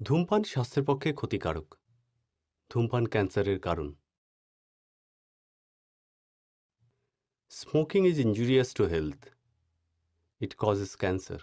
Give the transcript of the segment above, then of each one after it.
ধূমপান স্বাস্থ্যের পক্ষে ক্ষতিকারক। ধূমপান ক্যান্সারের কারণ। Smoking is injurious to health. It causes cancer.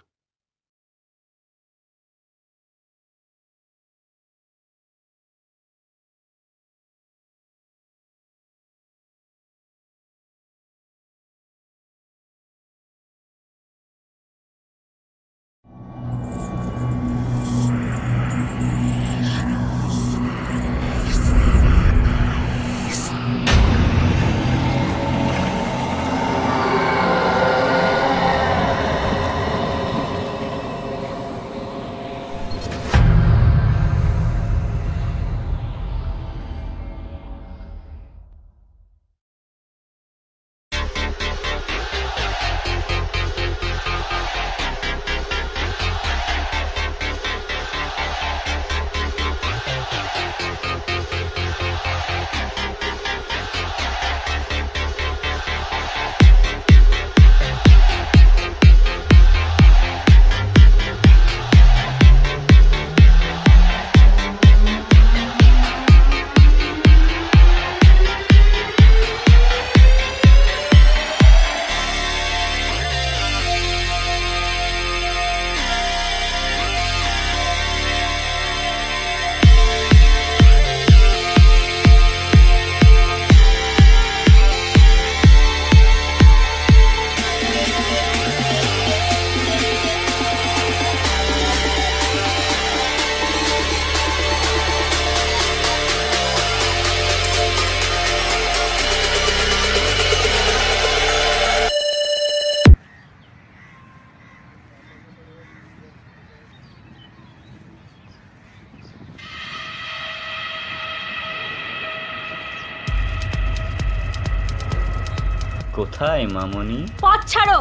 কোথায় মামনি? পথ ছাড়ো।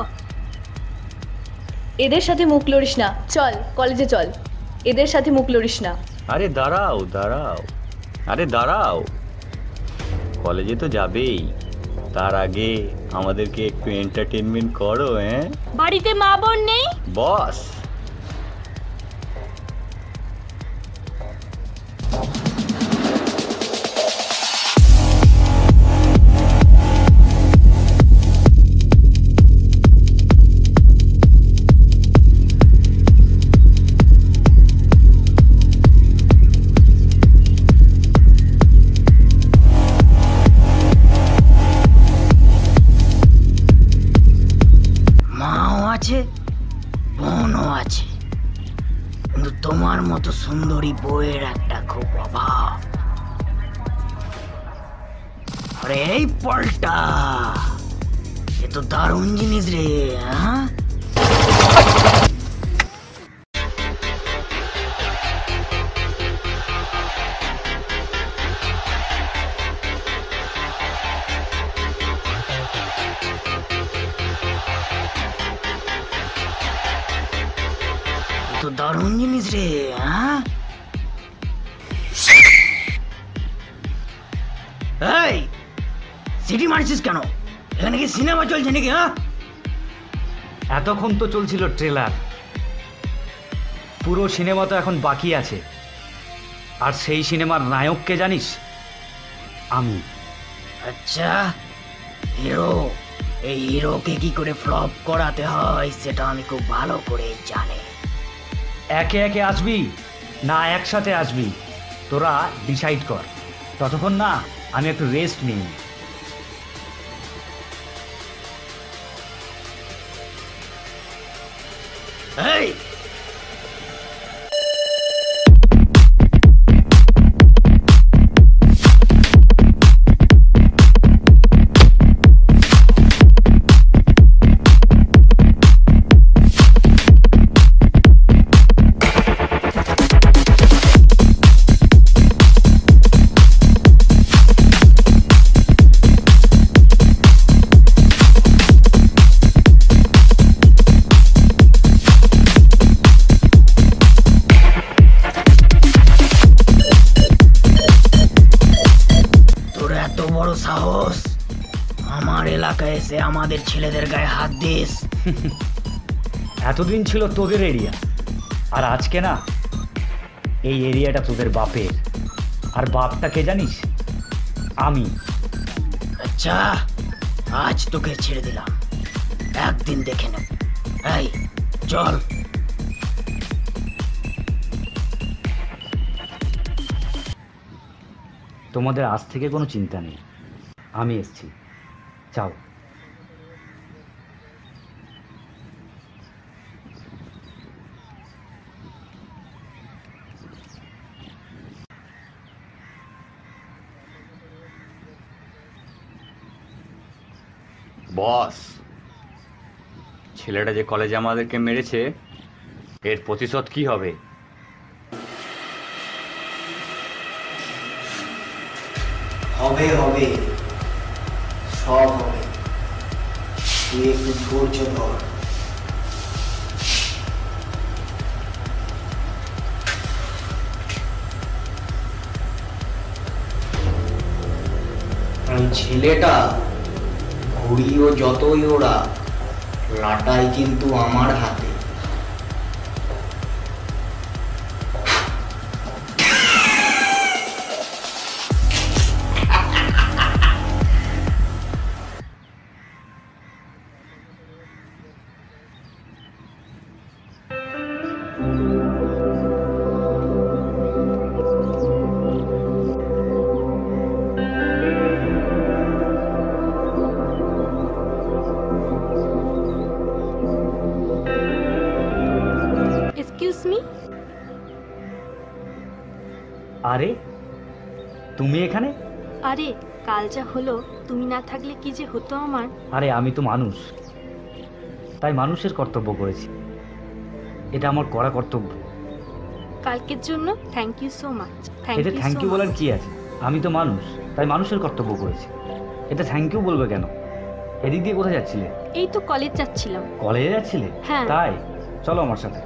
এদের সাথে মুখ লড়িস না, চল কলেজে চল। এদের সাথে মুখ লড়িস না। আরে দাঁড়াও দাঁড়াও, আরে দাঁড়াও, কলেজে তো যাবেই, তার আগে আমাদেরকে একটু এন্টারটেনমেন্ট করো। বাড়িতে মা বোন নেই? বস বোনও আছে, কিন্তু তোমার মতো সুন্দরী বউয়ের একটা খুব অভাব। আরে এই পল্টা, এ তো দারুণ জিনিস রে। তো দারুণ জিনিস রে। এই সিটি মারছিস কেন? এখানে কি সিনেমা চলছে নাকি? এতক্ষণ তো চলছিল ট্রেলার, পুরো সিনেমা তো এখন বাকি আছে। আর সেই সিনেমার নায়ককে জানিস? আমি। আচ্ছা, হিরো। এই হিরোকে কি করে ফ্লপ করাতে হয় সেটা আমি খুব ভালো করে জানি। একে একে আসবি না একসাথে আসবি, তোরা ডিসাইড কর। ততক্ষণ না আমি একটু রেস্ট নিই। এই সাহস আমার এলাকায় এসে আমাদের ছেলেদের গায়ে হাত দিস? এতদিন ছিল তোদের এরিয়া, আর আজকে না এই এরিয়াটা তোদের বাপের, আর বাপটা কে জানিস? আমি। আচ্ছা, আজ তোকে ছেড়ে দিলাম, একদিন দেখে নেব। এই চল। তোমাদের আজ থেকে কোনো চিন্তা নেই, আমি এসছি, যাও। বস, ছেলেটা যে কলেজে আমাদেরকে মেরেছে, এর প্রতিশোধ কি হবে? হবে হবে, সব হবে। তুই একটু ধৈর্য ধর। ছেলেটা ঘুড়িও যতই ওরা, লাটাই কিন্তু আমার হাতে। Excuse me. আরে তুমি এখানে? আরে কাল যা হলো, তুমি না থাকলে কি যে হতো আমার। আরে আমি তো মানুষ, তাই মানুষের কর্তব্য করেছি, এটা আমার করা কর্তব্য। কালকের জন্য থ্যাংক ইউ সো মাচ। এতে থ্যাংক ইউ বলার কি আছে? আমি তো মানুষ, তাই মানুষের কর্তব্য করেছি, এটা থ্যাংক ইউ বলবে কেন? এদিক দিয়ে কোথায় যাচ্ছিলে? এই তো কলেজ যাচ্ছিলাম। কলেজে যাচ্ছিলে? হ্যাঁ। তাই চলো আমার সাথে।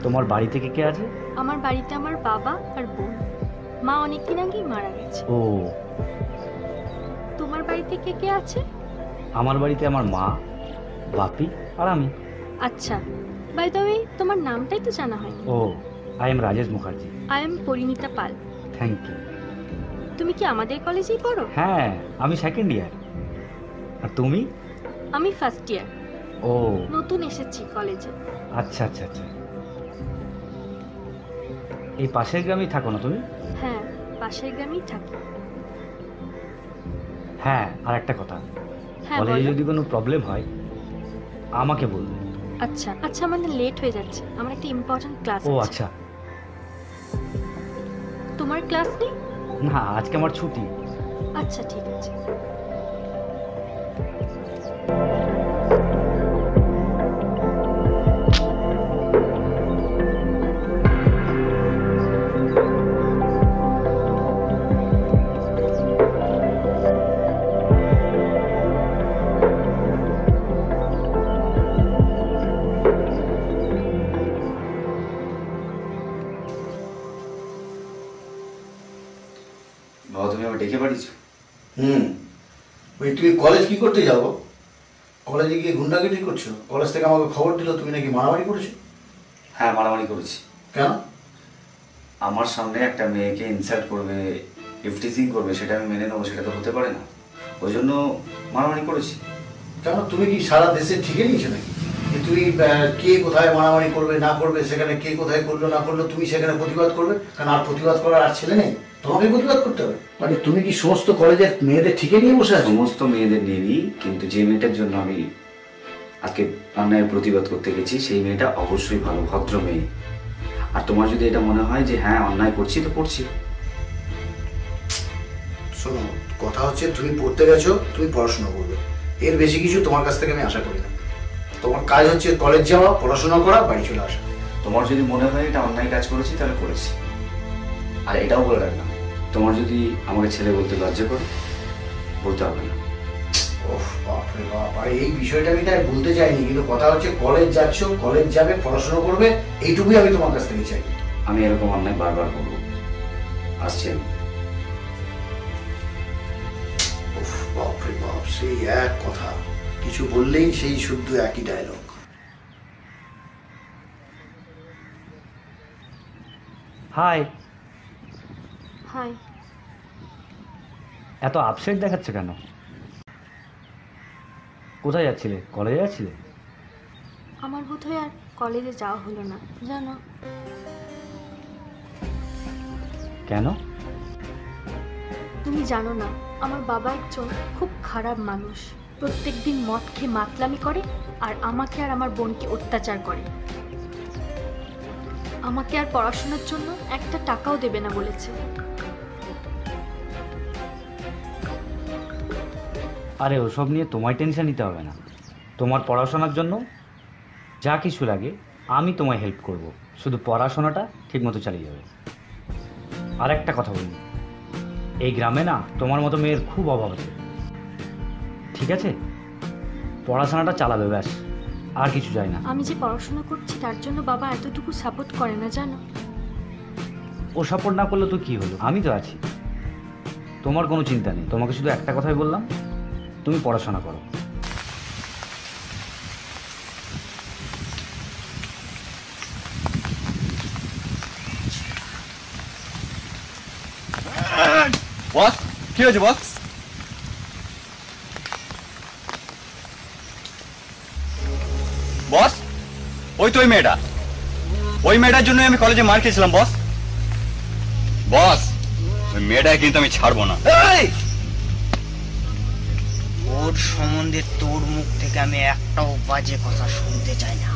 তোমার বাড়ি থেকে কে আছে? আমার বাড়িতে আমার বাবা আর বোন, মা অনেকদিন আগেই মারা গেছে। ও, তোমার বাড়িতে কে কে আছে? আমার বাড়িতে আমার মা, বাপি আর আমি। আচ্ছা, বাই দ্য ওয়ে তোমার নামটাই তো জানা হয়নি। Oh, I am Rajesh Mukherjee. I am Parineeta Pal. Thank you. তুমি কি আমাদের কলেজেই পড়ো? হ্যাঁ, আমি সেকেন্ড ইয়ার। আর তুমি? আমি ফার্স্ট ইয়ার, ও নতুন এসেছি কলেজে। আচ্ছা আচ্ছা আচ্ছা। এই পাশের গ্রামেই থাকো না তুমি? হ্যাঁ, পাশের গ্রামেই থাকি। হ্যাঁ, আর একটা কথা, হ্যাঁ কলেজে বলো। যদি কোনো প্রবলেম হয় আমাকে বলবে। আচ্ছা আচ্ছা, আমাদের লেট হয়ে যাচ্ছে, আমার একটা ইম্পর্টেন্ট ক্লাস ও আছে। আচ্ছা। তোমার ক্লাস নেই? না, আজকে আমার ছুটি। আচ্ছা ঠিক আছে। বাবা, তুমি আমাকে ডেকে পাঠিয়েছো? ওই তুমি কলেজ কি করতে যাবো? কলেজে গিয়ে গুন্ডাগিরি করছো? কলেজ থেকে আমাকে খবর দিল তুমি নাকি মারামারি করেছো। হ্যাঁ, মারামারি করেছি। কেন? আমার সামনে একটা মেয়েকে ইনসাল্ট করবে, ইফটিজিং করবে, সেটা আমি মেনে নেবো? সেটা তো হতে পারে না, ওই জন্য মারামারি করেছি। কেন, তুমি কি সারা দেশে ঠিকই নিয়েছো নাকি? যে তুমি কে কোথায় মারামারি করবে না করবে, সেখানে কে কোথায় করলো না করলো তুমি সেখানে প্রতিবাদ করবে? কারণ আর প্রতিবাদ করার আর ছেলে নেই, তোমাকে প্রতিবাদ করতে হবে। মানে তুমি কি সমস্ত কলেজের মেয়েদের ঠিকই নিয়ে বসে আছো? সমস্ত মেয়েদের নিয়ে, কিন্তু যে মেয়েটার জন্য আমি আজকে অন্যায়ের প্রতিবাদ করতে গেছি সেই মেয়েটা অবশ্যই ভালো, ভদ্র মেয়ে। আর তোমার যদি এটা মনে হয় যে হ্যাঁ অন্যায় করছি, তো করছি। শোনো, কথা হচ্ছে তুমি পড়তে গেছো, তুমি পড়াশোনা করবে, এর বেশি কিছু তোমার কাছ থেকে আমি আশা করি না। তোমার কাজ হচ্ছে কলেজ যাওয়া, পড়াশোনা করা, বাড়ি চলে আসা। তোমার যদি মনে হয় এটা অন্যায় কাজ করেছি, তাহলে করেছি। আর এটাও বলে রাখলাম, তোমার যদি আমাকে ছেলে বলতে লজ্জা করে, বলতে হবে না। ওহ বাপরে বাপ, আরে এই বিষয়টা আমি তাই বলতে চাইনি, কিন্তু কথা হচ্ছে কলেজ যাচ্ছ, কলেজ যাবে, পড়াশোনা করবে, এইটুকুই আমি তোমার কাছ থেকে চাই। আমি এরকম অন্যায় বারবার করবো, আসছি আমি। উফ বাপরে বাপ, সেই এক কথা, কিছু বললেই সেই শুদ্ধ একই ডায়লগ। হাই। হাই। এত আপসেট দেখাচ্ছে কেন? কোথায় যাচ্ছিলে? কলেজে যাচ্ছিলে? আমার বোধহয় আর কলেজে যাওয়া হলো না জানো। কেন? তুমি জানো না, আমার বাবা একজন খুব খারাপ মানুষ। প্রত্যেকদিন মদ খেয়ে মাতলামি করে আর আমাকে আর আমার বোনকে অত্যাচার করে। আমাকে আর পড়াশোনার জন্য একটা টাকাও দেবে না বলেছে। আরে ওসব নিয়ে তোমায় টেনশন নিতে হবে না। তোমার পড়াশোনার জন্য যা কিছু লাগে আমি তোমায় হেল্প করব, শুধু পড়াশোনাটা ঠিকমতো চালিয়ে যাবে। আর একটা কথা বলি, এই গ্রামে না তোমার মতো মেয়ের খুব অভাব আছে, ঠিক আছে? পড়াশোনাটা চালাবে, ব্যাস, আর কিছু চাই না। আমি যে পড়াশোনা করছি তার জন্য বাবা এতটুকু সাপোর্ট করে না জানো। ও সাপোর্ট না করলে তো কি হলো, আমি তো আছি। তোমার কোনো চিন্তা নেই, তোমাকে শুধু একটা কথাই বললাম, তুমি পড়াশোনা করো। বস, কি হয়েছে বস? বস, ওই তো ওই মেয়েটার জন্য আমি কলেজে মার খেয়েছিলাম বস। বস, ওই মেয়েটাকে কিন্তু আমি ছাড়বো না। ওর সম্বন্ধে তোর মুখ থেকে আমি একটাও বাজে কথা শুনতে চাই না।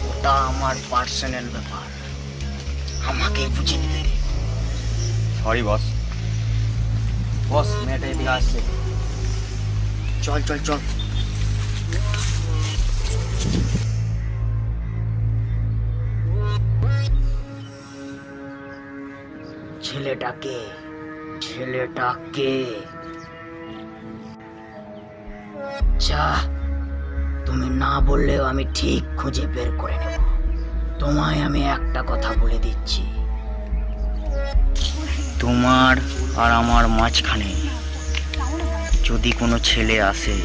ওটা আমার পার্সোনাল ব্যাপার, আমাকে বুঝে নিতে দে। Sorry boss. বস, মেয়েটা এদিকে আসছে। চল চল চল। ছেলেটাকে যা, তুমি না বললেও আমি ঠিক খুঁজে বের করে নেব। তোমায় আমি একটা কথা বলে দিচ্ছি, তোমার আর আমার মাঝখানে যদি কোনো ছেলে আসে,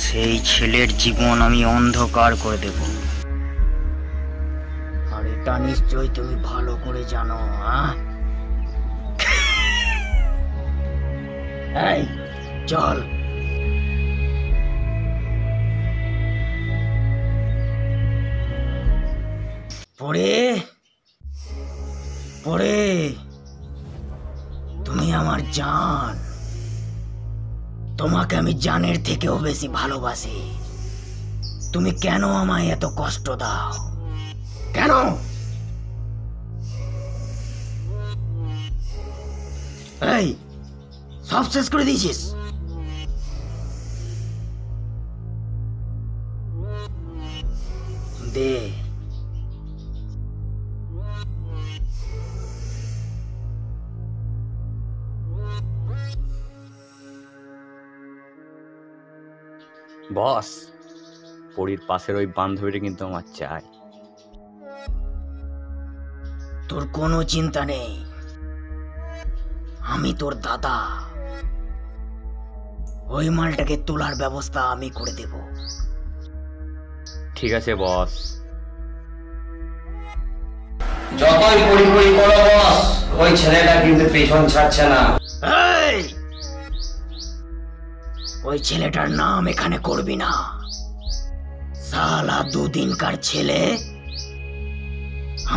সেই ছেলের জীবন আমি অন্ধকার করে দেব। আর এটা নিশ্চয়ই তুমি ভালো করে জানো। এই চল। পরে তুমি আমার জান, তোমাকে আমি জানের থেকেও বেশি ভালোবাসি। তুমি কেন আমায় এত কষ্ট দাও? কেন? এই, সব শেষ করে দিয়েছিস? দে। বস, পরীর পাশের ওই বান্ধবীটা কিন্তু আমার চাই। তোর কোনো চিন্তা নেই, আমি তোর দাদা। ওই মালটাকে তোলার ব্যবস্থা আমি করে দেব। ঠিক আছে বস। যতই করি করো বস, ওই ছেলেটা কিন্তু পেছন ছাড়ছে না। এই, ওই ছেলেটার নাম এখানে করবি না। সালা দুদিনকার ছেলে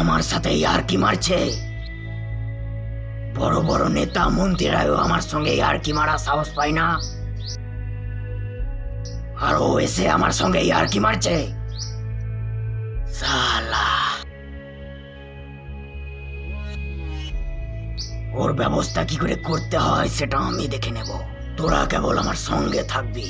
আমার সাথে ইয়ার্কি মারছে। বড় বড় নেতা মন্ত্রীরাও আমার সঙ্গে ইয়ার্কি মারা সাহস পায় না, আর ও এসে আমার সঙ্গে ইয়ার্কি মারছে। সালা, ওর ব্যবস্থা কি করে করতে হয় সেটা আমি দেখে নেব। তোরা কেবল আমার সঙ্গে থাকবি।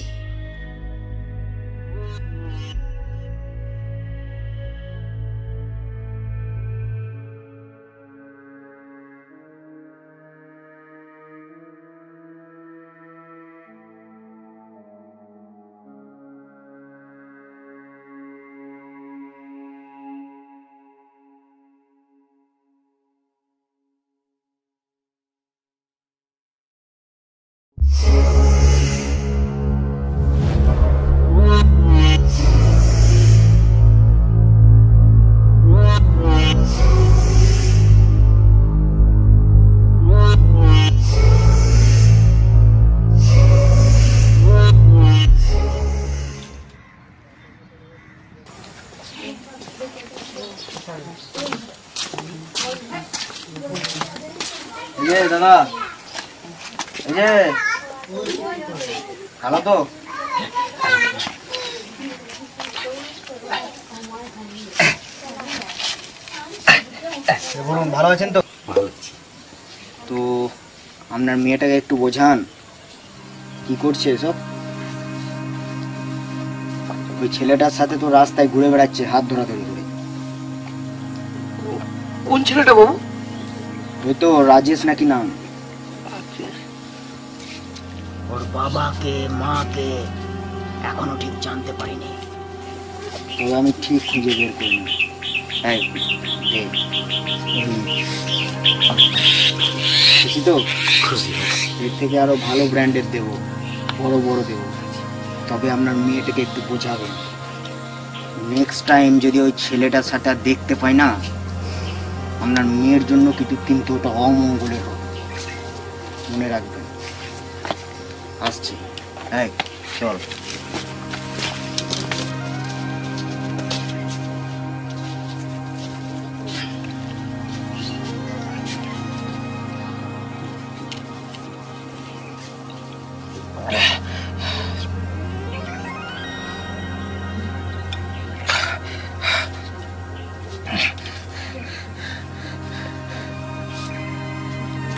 দাদা, এই যে ভালো তো? বলুন, ভালো আছেন তো? তো আপনার মেয়েটাকে একটু বোঝান, কি করছে এসব? ওই ছেলেটার সাথে তো রাস্তায় ঘুরে বেড়াচ্ছে হাত ধরাধরি করে। কোন ছেলেটা বাবু? ওই তো রাজেশ নাকি নাম। ওর বাবাকে মাকে এখনো ঠিক জানতে পারিনি, তবে আমি ঠিক খুঁজে বের করিনি। খুশি তো? খুশি। এর থেকে আরো ভালো ব্র্যান্ডের দেবো, বড় বড় দেবো, তবে আপনার মেয়েটাকে একটু বোঝাবেন। নেক্সট টাইম যদি ওই ছেলেটার সাথে আর দেখতে পাই না, আপনার মেয়ের জন্য কিন্তু ওটা অমঙ্গলের হবে, মনে রাখবেন। আসছি, হ্যাঁ চল।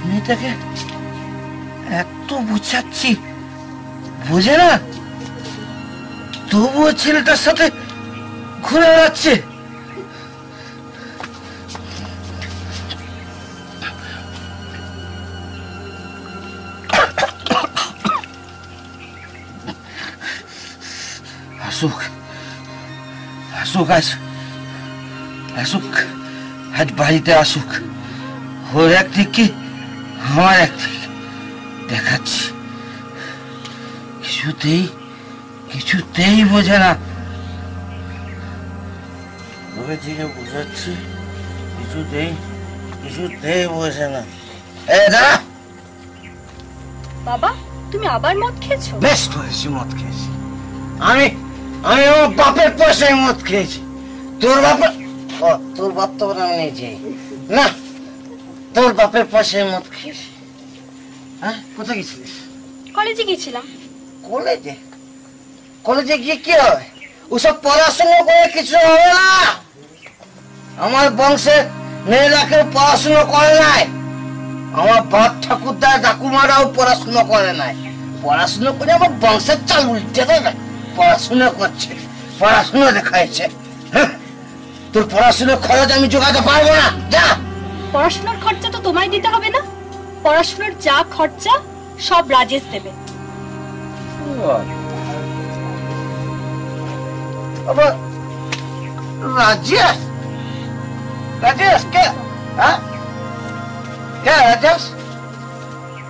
মেয়েটাকে এত বোঝাচ্ছি, বোঝে না, তবুও ছেলেটার সাথে ঘুরে বেড়াচ্ছে। আসুক, আসুক, আসুক, আজ বাড়িতে আসুক। ওর একদিকে আমার একদিকে দেখাচ্ছি। কিছুতেই বোঝে না। ওকে দিকে বোঝাচ্ছি, কিছুতেই বোঝে না। দাঁড়া। বাবা, তুমি আবার মদ খেয়েছো? বেশ করেছি, মদ খেয়েছি। আমি আমার বাপের পয়সায় মদ খেয়েছি। তোর বাপ তো আমি নিয়েছি না, তোর বাপের পয়সায় মদ খেয়েছি। হ্যাঁ, কোথায় গেছিলিস? কলেজে গেছিলাম। কলেজে গিয়ে কি হবে? ওসব পড়াশোনা করে কিছু হবে না। আমার বংশের মেয়েরা কেউ পড়াশোনা করে নাই। আমার বাপ ঠাকুরদা ঠাকুমারাও পড়াশোনা করে নাই। পড়াশোনা করে আমার বংশের চাল উল্টে দেবে। পড়াশোনা করছে, পড়াশোনা দেখাইছে। তোর পড়াশোনার খরচ আমি জোগাতে পারবো না। যা। পড়াশোনার খরচা তো তোমায় দিতে হবে না? পড়াশোনার যা খরচা সব রাজেশ দেবে। রাজেশ? রাজেশ কে? হ্যাঁ, কে রাজেশ?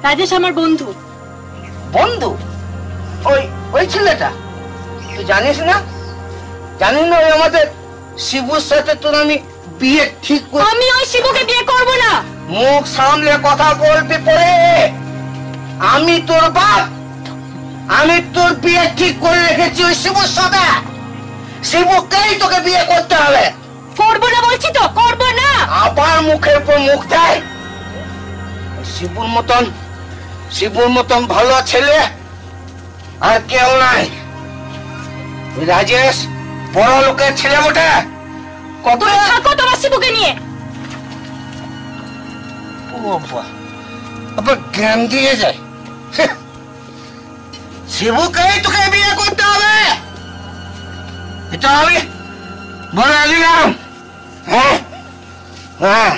রাজেশ আমার বন্ধু। বন্ধু? ওই ছেলেটা? তুই জানিস না? জানিস না ওই আমাদের শিবুর সাথে তোর আমি বিয়ে ঠিক করে? আমি ওই শিবুকে বিয়ে করব না। মুখ সামলে কথা বলবি পরে। আমি তোর বাপ, আমি তোর বিয়ে ঠিক করে রেখেছি ওই শিবুর সাথে। শিবুকেই তোকে বিয়ে করতে হবে। করবো না বলছি তো, করবো না। আবার মুখের উপর মুখ দেয়। শিবুর মতন ভালো ছেলে আর কেউ নাই। রাজেশ বড় লোকের ছেলে বটে। কত থাকো তোমার শিবুকে নিয়ে। আবার জ্ঞান দিয়ে যায়। শিবুকেই তোকে বিয়ে করতে হবে, এটা আমি বলে দিলাম। হ্যাঁ, হ্যাঁ।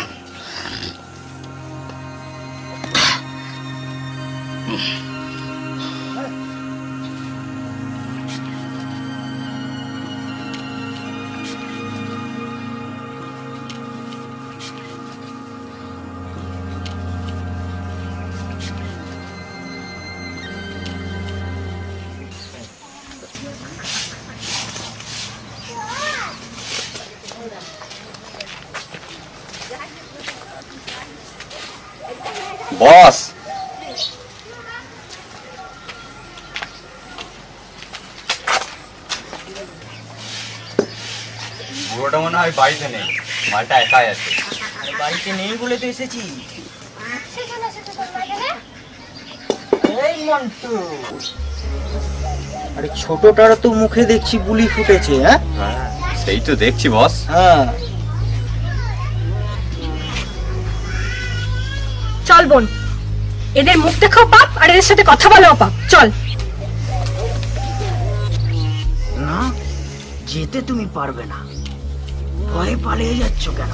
বস, বুড়োটা মনে হয় বাড়িতে নেই, মালটা একাই আছে। বাড়িতে নেই বলে তো এসেছি। আরে ছোটটার তো মুখে দেখছি বুলি ফুটেছে। হ্যাঁ সেই তো দেখছি বস। হ্যাঁ চল বোন, এদের মুখ দেখাও পাপ আর এদের সাথে কথা বলাও পাপ। চল। না, যেতে তুমি পারবে না। ভয়ে পালিয়ে যাচ্ছ কেন?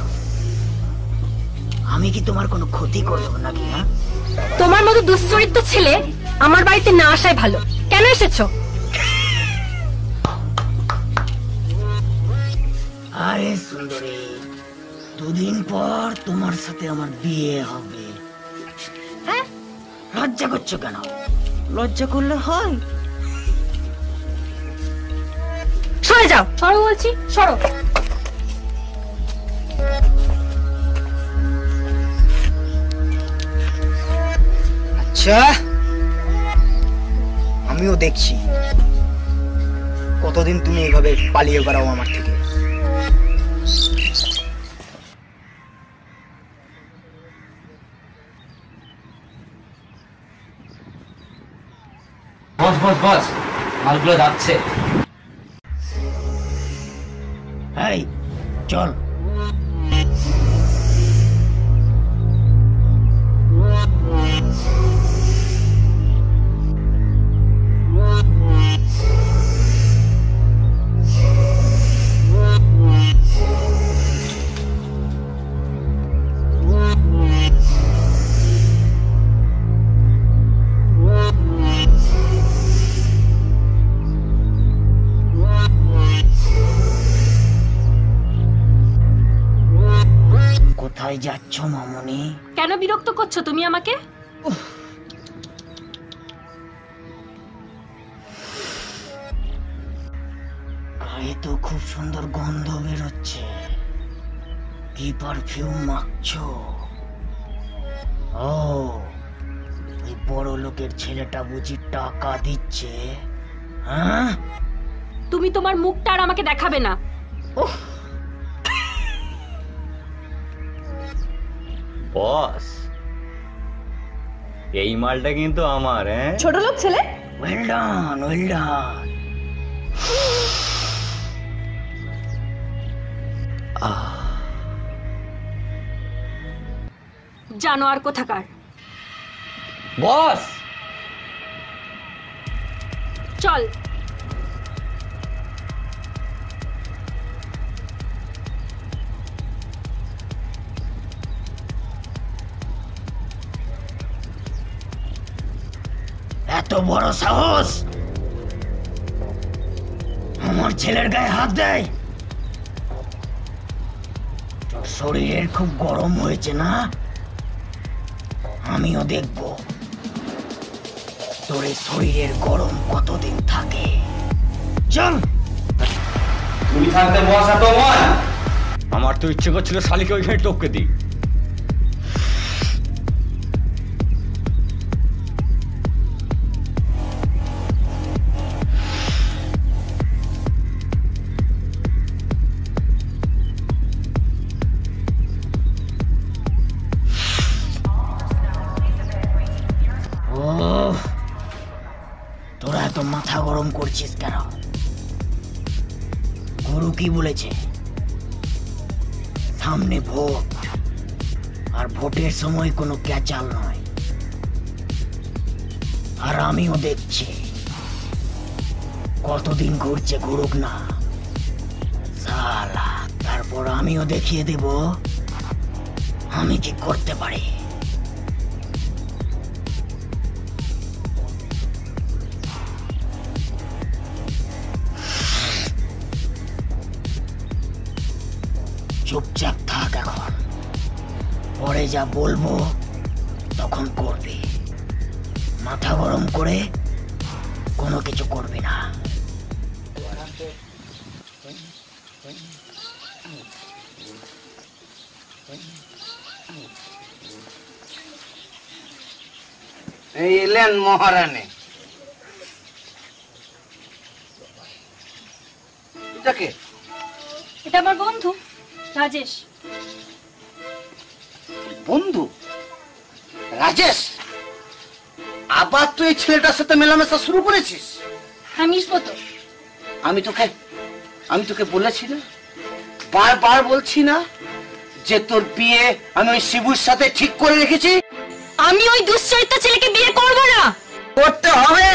আমি কি তোমার কোনো ক্ষতি করবো নাকি? হ্যাঁ, তোমার মতো দুশ্চরিত্র ছেলে আমার বাড়িতে না আসাই ভালো। কেন এসেছো? আরে সুন্দরী, দুদিন পর তোমার সাথে আমার বিয়ে হবে। হ্যাঁ, লজ্জা করছো কেন? লজ্জা করলে হয়? সরে যাও। সরো বলছি, সরো। আচ্ছা, আমিও দেখছি কতদিন তুমি এইভাবে পালিয়ে বেড়াও আমার থেকে। বস বস বস, মালগুলো যাচ্ছে। এই চল। কোথায় যাচ্ছ মামনি? কেন বিরক্ত করছো তুমি আমাকে? গায়ে তো খুব সুন্দর গন্ধ বেরোচ্ছে। কি পারফিউম মাখছো? ও, ওই বড় লোকের ছেলেটা বুঝি টাকা দিচ্ছে? হ্যাঁ, তুমি তোমার মুখটা আর আমাকে দেখাবে না। বস, এই মালটা কিন্তু আমার। হ্যাঁ, ছোট লোক ছেলে। Well done, well done. জানোয়ার কোথাকার। বস, চল। এত বড় সাহস আমার ছেলের গায়ে হাত দেয়? তোর শরীরের খুব গরম হয়েছে না? আমিও দেখব তোর এই শরীরের গরম কতদিন থাকে। চল। তুমি থাকতে বস এত মন। আমার তো ইচ্ছে করছিল শালিকে ওইখানে টপকে দিই। তোরা এত মাথা গরম করছিস কেন? গুরু কি বলেছে? সামনে ভোট, আর ভোটের সময় কোনো ক্যাচাল নয়। আর আমিও দেখছি কতদিন ঘুরছে, ঘুরুক না সালা। তারপর আমিও দেখিয়ে দেব আমি কি করতে পারি। চুপচাপ থাক এখন, পরে যা বলবো তখন করবি। মাথা গরম করে কোনো কিছু করবি না। এই এলেন মহারানী। এটাকে? এটা আমার বন্ধু রাজেশ। বন্ধু রাজেশ? আবার তুই এই ছেলেটার সাথে মেলামেশা শুরু করেছিস? হ্যাঁ মিশবো তো। আমি তোকে বলেছি না, বারবার বলছি না যে তোর বিয়ে আমি ওই শিবুর সাথে ঠিক করে রেখেছি? আমি ওই দুশ্চরিত্র ছেলেকে বিয়ে করব না। করতে হবে,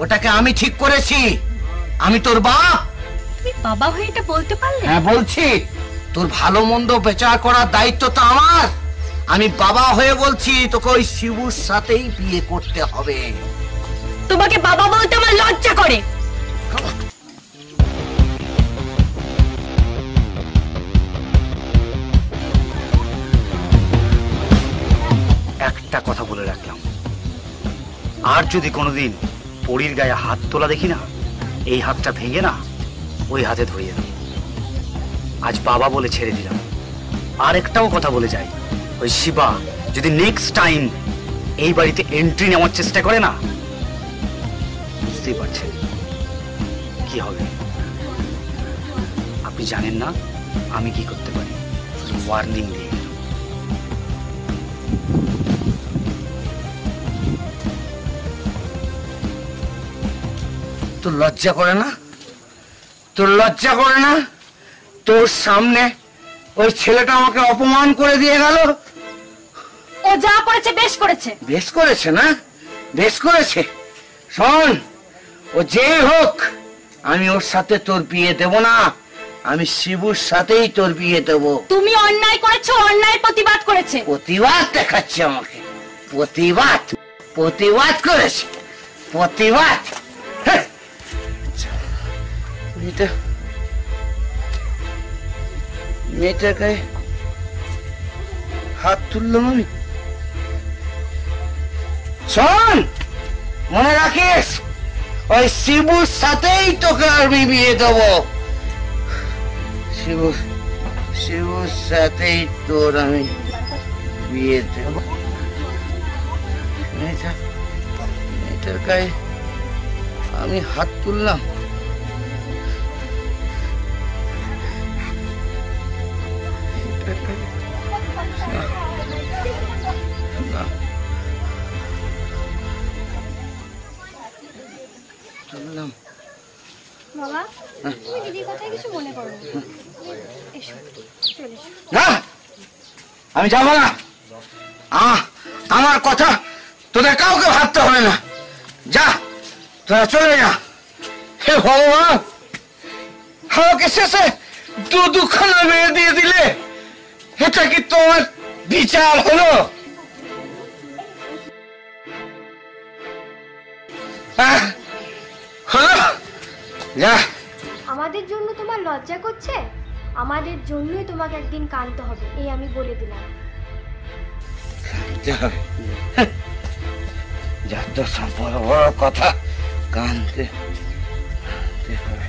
ওটাকে আমি ঠিক করেছি। আমি তোর বাপ। তুমি বাবা হয়ে এটা বলতে পারলে? হ্যাঁ বলছি, তোর ভালো মন্দ বিচার করার দায়িত্ব তো আমার। আমি বাবা হয়ে বলছি তোকে ওই শিবুর সাথেই বিয়ে করতে হবে। তোমাকে বাবা বলতে আমার লজ্জা করে। একটা কথা বলে রাখলাম, আর যদি কোনোদিন পরীর গায়ে হাত তোলা দেখি না, এই হাতটা ভেঙে না ওই হাতে ধরিয়ে দেব। আজ বাবা বলে ছেড়ে দিলাম। আর একটাও কথা বলে যাই, ওই শিবা যদি নেক্সট টাইম এই বাড়িতে এন্ট্রি নেওয়ার চেষ্টা করে না, বুঝতেই পারছেন কি হবে। আপনি জানেন না আমি কি করতে পারি, ওয়ার্নিং দিয়ে গেলাম। তোর লজ্জা করে না? তোর লজ্জা করে না? তোর সামনে ওই ছেলেটা আমাকে অপমান করে দিয়ে গেল। ও যা করেছে বেশ করেছে। বেশ করেছে না? বেশ করেছে। শোন, ও যে হোক, আমি ওর সাথে তোর বিয়ে দেব না। আমি শিবুর সাথেই তোর বিয়ে দেব। তুমি অন্যায় করেছো, অন্যায় প্রতিবাদ করেছে। প্রতিবাদ দেখাচ্ছে আমাকে? প্রতিবাদ? প্রতিবাদ করেছে? প্রতিবাদ? হ্যাঁ। মেয়েটার গায়ে হাত তুললাম আমি। শোন, মনে রাখিস, ওই শিবুর সাথেই তোকে আমি বিয়ে দেবো। শিবুর সাথেই তোর আমি বিয়ে দেব। মেয়েটার গায়ে আমি হাত তুললাম। বাবা, তুমি দিদির কথায় কিছু মনে করো না। এসো, চলে এসো। না, আমি যাবো না। আমার কথা তোদের কাউকে ভাবতে হবে না। যা, তোরা চলে যা। হে ভগবান, আমাকে শেষে দুখানা মেয়ে দিয়ে দিলে। এটা কি তোমার বিচার হলো? হলো? যা। আমাদের জন্য তোমার লজ্জা করছে? আমাদের জন্যই তোমাকে একদিন কাঁদতে হবে, এই আমি বলে দিলাম। যত সব বড় বড় কথা, কাঁদতে হবে।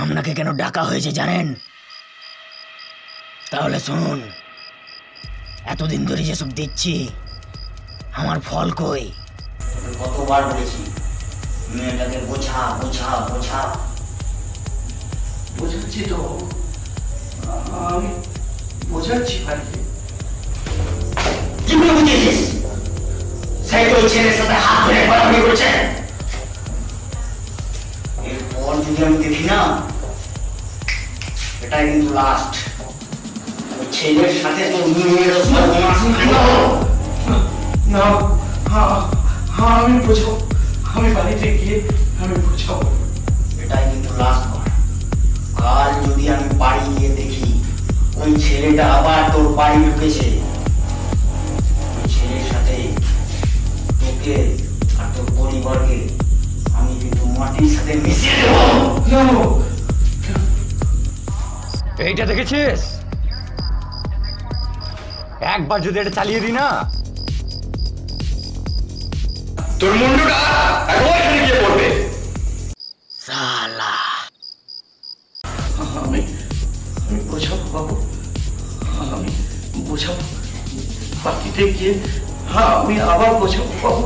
আপনাকে কেন ডাকা হয়েছে জানেন? তাহলে শুনুন, এতদিন ধরে যেসব দিচ্ছি, আমার ফল কই? কতবার বলেছি মেয়েটাকে বোঝা বোঝা বোঝা। বোঝাচ্ছি তো, আমি বোঝাচ্ছি বাড়িতে। কি করে বুঝিয়েছিস? সেই তো ছেলের সাথে হাত ধরে বাড়াবাড়ি করছে। এরপর যদি আমি দেখি না, এটাই কিন্তু লাস্ট। ওই ছেলের সাথে তোর মেয়ের না, আমি বোঝাবো। আমি বাড়িতে গিয়ে আমি বোঝাবো। এটাই কিন্তু লাস্ট বার। কাল যদি আমি বাড়ি গিয়ে দেখি ওই ছেলেটা আবার তোর বাড়ি ঢুকেছে, ওই ছেলের সাথে তোকে আর তোর পরিবারকে আমি কিন্তু মাটির সাথে মিশিয়ে দেবো। এইটা দেখেছিস? একবার যদি এটা চালিয়ে দিই না, তোর মুন্ডুটা এখানে গিয়ে পড়বে। সালা, আমি বোঝাবো বাবু, আমি বোঝাবো। বাকিতে গিয়ে আমি আবার বোঝাবো বাবু।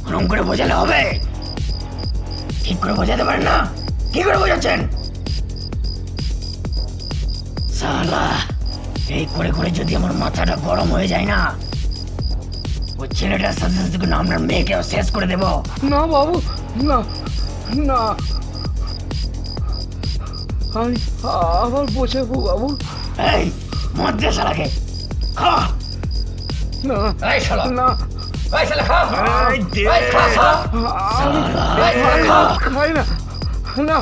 ওরম করে বোঝালে হবে? ঠিক করে বোঝাতে পারেন না? কি করে বোঝাচ্ছেন? সালা, এই করে করে যদি আমার মাথাটা গরম হয়ে যায় না, ওই ছেলেটার সাথে সাথে কিন্তু আপনার মেয়েকেও শেষ করে দেব। না বাবু, না না, আমি আবার বোঝাবো বাবু। এই মদ দে শালাকে, খা। না এই শালা, না, এই শালা খা। এই দে। এই খা, খা। আমি এই শালা খা। খাই না, না।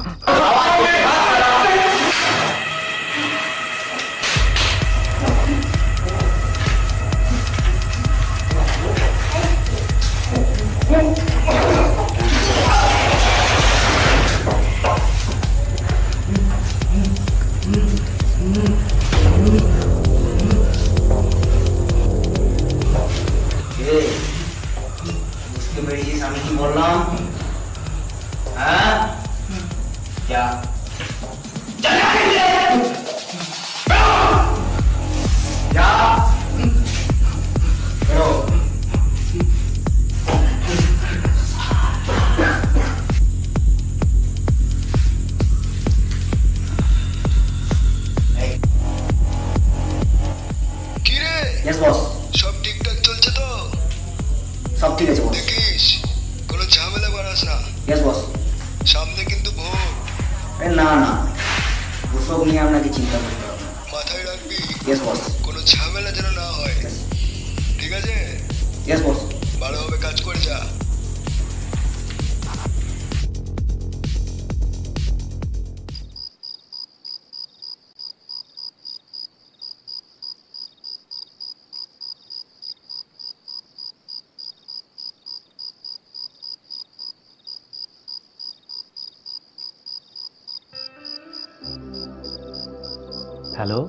বুঝতে পেরেছিস আমি কি বললাম? হ্যাঁ, যা যা যা, বেরো। কিরে, ইয়েস বস, সব ঠিকঠাক চলছে তো? সব ঠিক আছে বস। দেখিস কোনো ঝামেলা বাড়াস না, ইয়েস বস। সামনে কিন্তু ভোগ। না না, ওসব নিয়ে আপনাকে চিন্তা করতে হবে না। মাথায় রাখবি ইয়েস বস। কোনো ঝামেলা যেন না হয়, ঠিক আছে? Yes boss. ভালোভাবে কাজ করে যা। হ্যালো,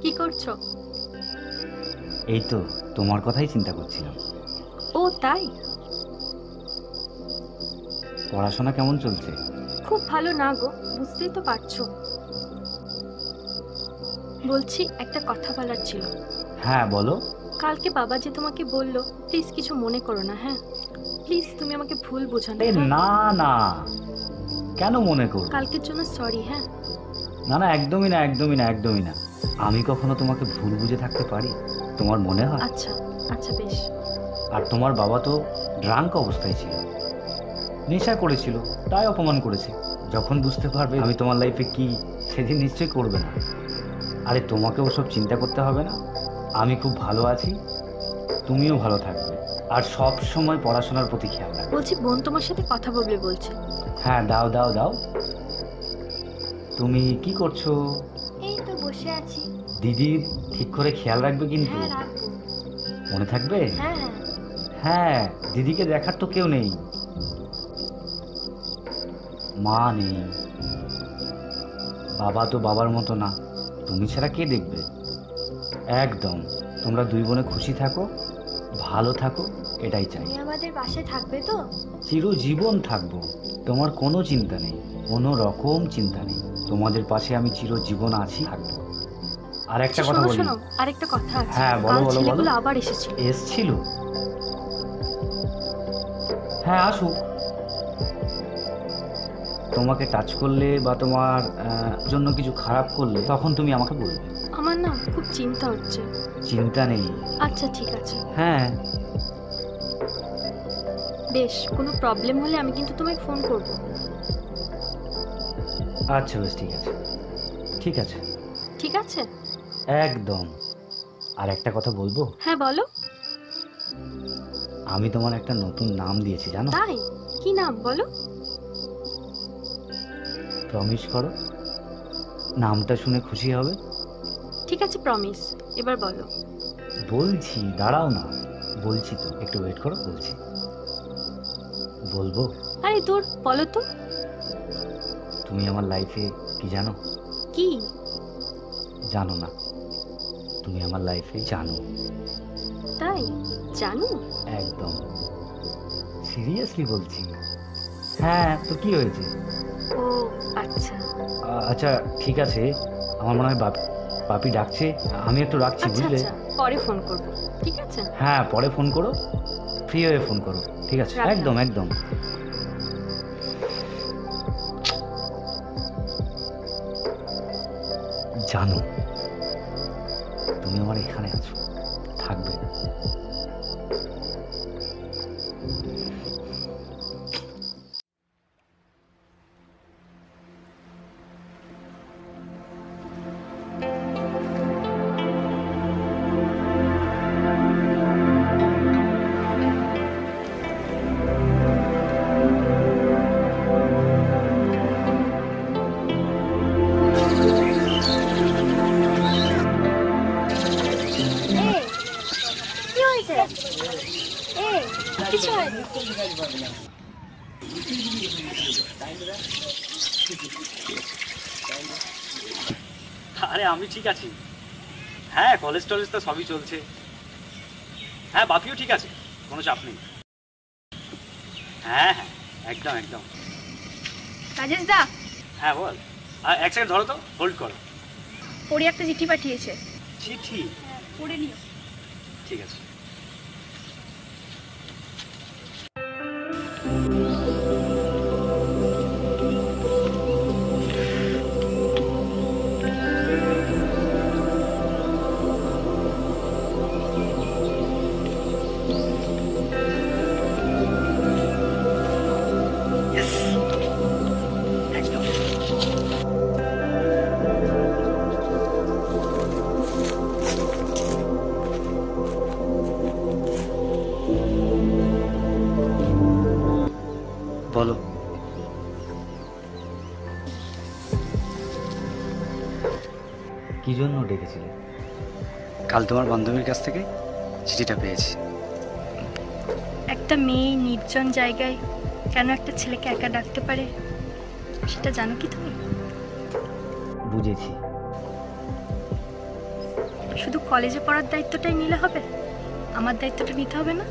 কি করছো? এই তো তোমার কথাই চিন্তা করছিলাম। ও তাই? পড়াশোনা কেমন চলছে? খুব ভালো না গো, বুঝতেই তো পারছো। বলছি একটা কথা বলার ছিল। হ্যাঁ বলো। কালকে বাবা যে তোমাকে বললো, প্লিজ কিছু মনে করো না। হ্যাঁ প্লিজ, তুমি আমাকে ভুল বোঝো না। না না, কেন মনে করো? কালকের জন্য সরি। হ্যাঁ না না, একদমই না, একদমই না, একদমই না। আমি কখনো তোমাকে ভুল বুঝে থাকতে পারি? তোমার মনে হয়? আচ্ছা আচ্ছা বেশ। আর তোমার বাবা তো ড্রাঙ্ক অবস্থায় ছিল, নেশা করেছিল, তাই অপমান করেছে। যখন বুঝতে পারবে আমি তোমার লাইফে কি, সেদিন নিশ্চয়ই করবে না। আরে তোমাকে ওসব চিন্তা করতে হবে না, আমি খুব ভালো আছি, তুমিও ভালো থাকবে। আর সব সময় পড়াশোনার প্রতি খেয়াল রাখবে। বলছি বোন তোমার সাথে কথা বলবে বলছে। হ্যাঁ দাও দাও দাও। তুমি কি করছো? এই তো বসে আছি। দিদি ঠিক করে খেয়াল রাখবে কিন্তু, হ্যাঁ রাখবো। মনে থাকবে? হ্যাঁ হ্যাঁ। হ্যাঁ, দিদিকে দেখার তো কেউ নেই, মা নেই, বাবা তো বাবার মতো না, তুমি ছাড়া কে দেখবে? একদম, তোমরা দুই বোনে খুশি থাকো, ভালো থাকো, এটাই চাই। তুমি আমাদের পাশে থাকবে তো? চিরজীবন থাকবো, তোমার কোনো চিন্তা নেই, কোনো রকম চিন্তা নেই। তোমাদের পাশে আমি চিরজীবন আছি, থাকবো। আর একটা কথা শোনো বলি। শোনো, আরেকটা কথা আছে। হ্যাঁ বলো কাল বলো বলো। ছেলেগুলো আবার এসেছিল। এসছিল? হ্যাঁ আসুক। তোমাকে টাচ করলে বা তোমার জন্য কিছু খারাপ করলে তখন তুমি আমাকে বলবে। আমার না খুব চিন্তা হচ্ছে। চিন্তা নেই। আচ্ছা ঠিক আছে। হ্যাঁ বেশ, কোনো প্রবলেম হলে আমি কিন্তু তোমায় ফোন করব। আচ্ছা বেশ, ঠিক আছে ঠিক আছে ঠিক আছে একদম। আর একটা কথা বলবো? হ্যাঁ বলো। আমি তোমার একটা নতুন নাম দিয়েছি জানো? তাই? কি নাম বলো? প্রমিস করো, নামটা শুনে খুশি হবে। ঠিক আছে প্রমিস, এবার বলো। বলছি, দাঁড়াও না, বলছি তো, একটু ওয়েট করো, বলছি। বলবো? আরে দূর, বলো তো। তুমি আমার লাইফে কি জানো? কি জানো না, তুমি আমার লাইফে জানো। তাই? জানো? একদম সিরিয়াসলি বলছি। হ্যাঁ তো কি হয়েছে? ও আচ্ছা। আচ্ছা ঠিক আছে, আমার মনে হয় বাপি ডাকছে, আমি একটু রাখছি, আচ্ছা বুঝলে? আচ্ছা, পরে ফোন করব। ঠিক আছে? হ্যাঁ পরে ফোন করো, ফ্রি হয়ে ফোন করো, ঠিক আছে? রাখলাম। একদম একদম। জানো তুমি আমার এখানে আছো, থাকবে। কিছু হয়নি। আরে আমি ঠিক আছি। হ্যাঁ, কলেজ টলেজ তো সবই চলছে। হ্যাঁ, বাপিও ঠিক আছে, কোনো চাপ নেই। হ্যাঁ হ্যাঁ, একদম একদম। রাজেশ দা। হ্যাঁ বল। আর এক সেকেন্ড ধরো তো, হোল্ড করো। পড়ি একটা চিঠি পাঠিয়েছে। চিঠি? পড়ে নিও। ঠিক আছে। বলো। কি জন্য ডেকেছিলে? কাল তোমার বান্ধবীর কাছ থেকে চিঠিটা পেয়েছি। একটা মেয়ে নির্জন জায়গায় কেন একটা ছেলেকে একা ডাকতে পারে সেটা জানো কি তুমি? বুঝেছি। শুধু কলেজে পড়ার দায়িত্বটাই নিলে হবে? আমার দায়িত্বটা নিতে হবে না?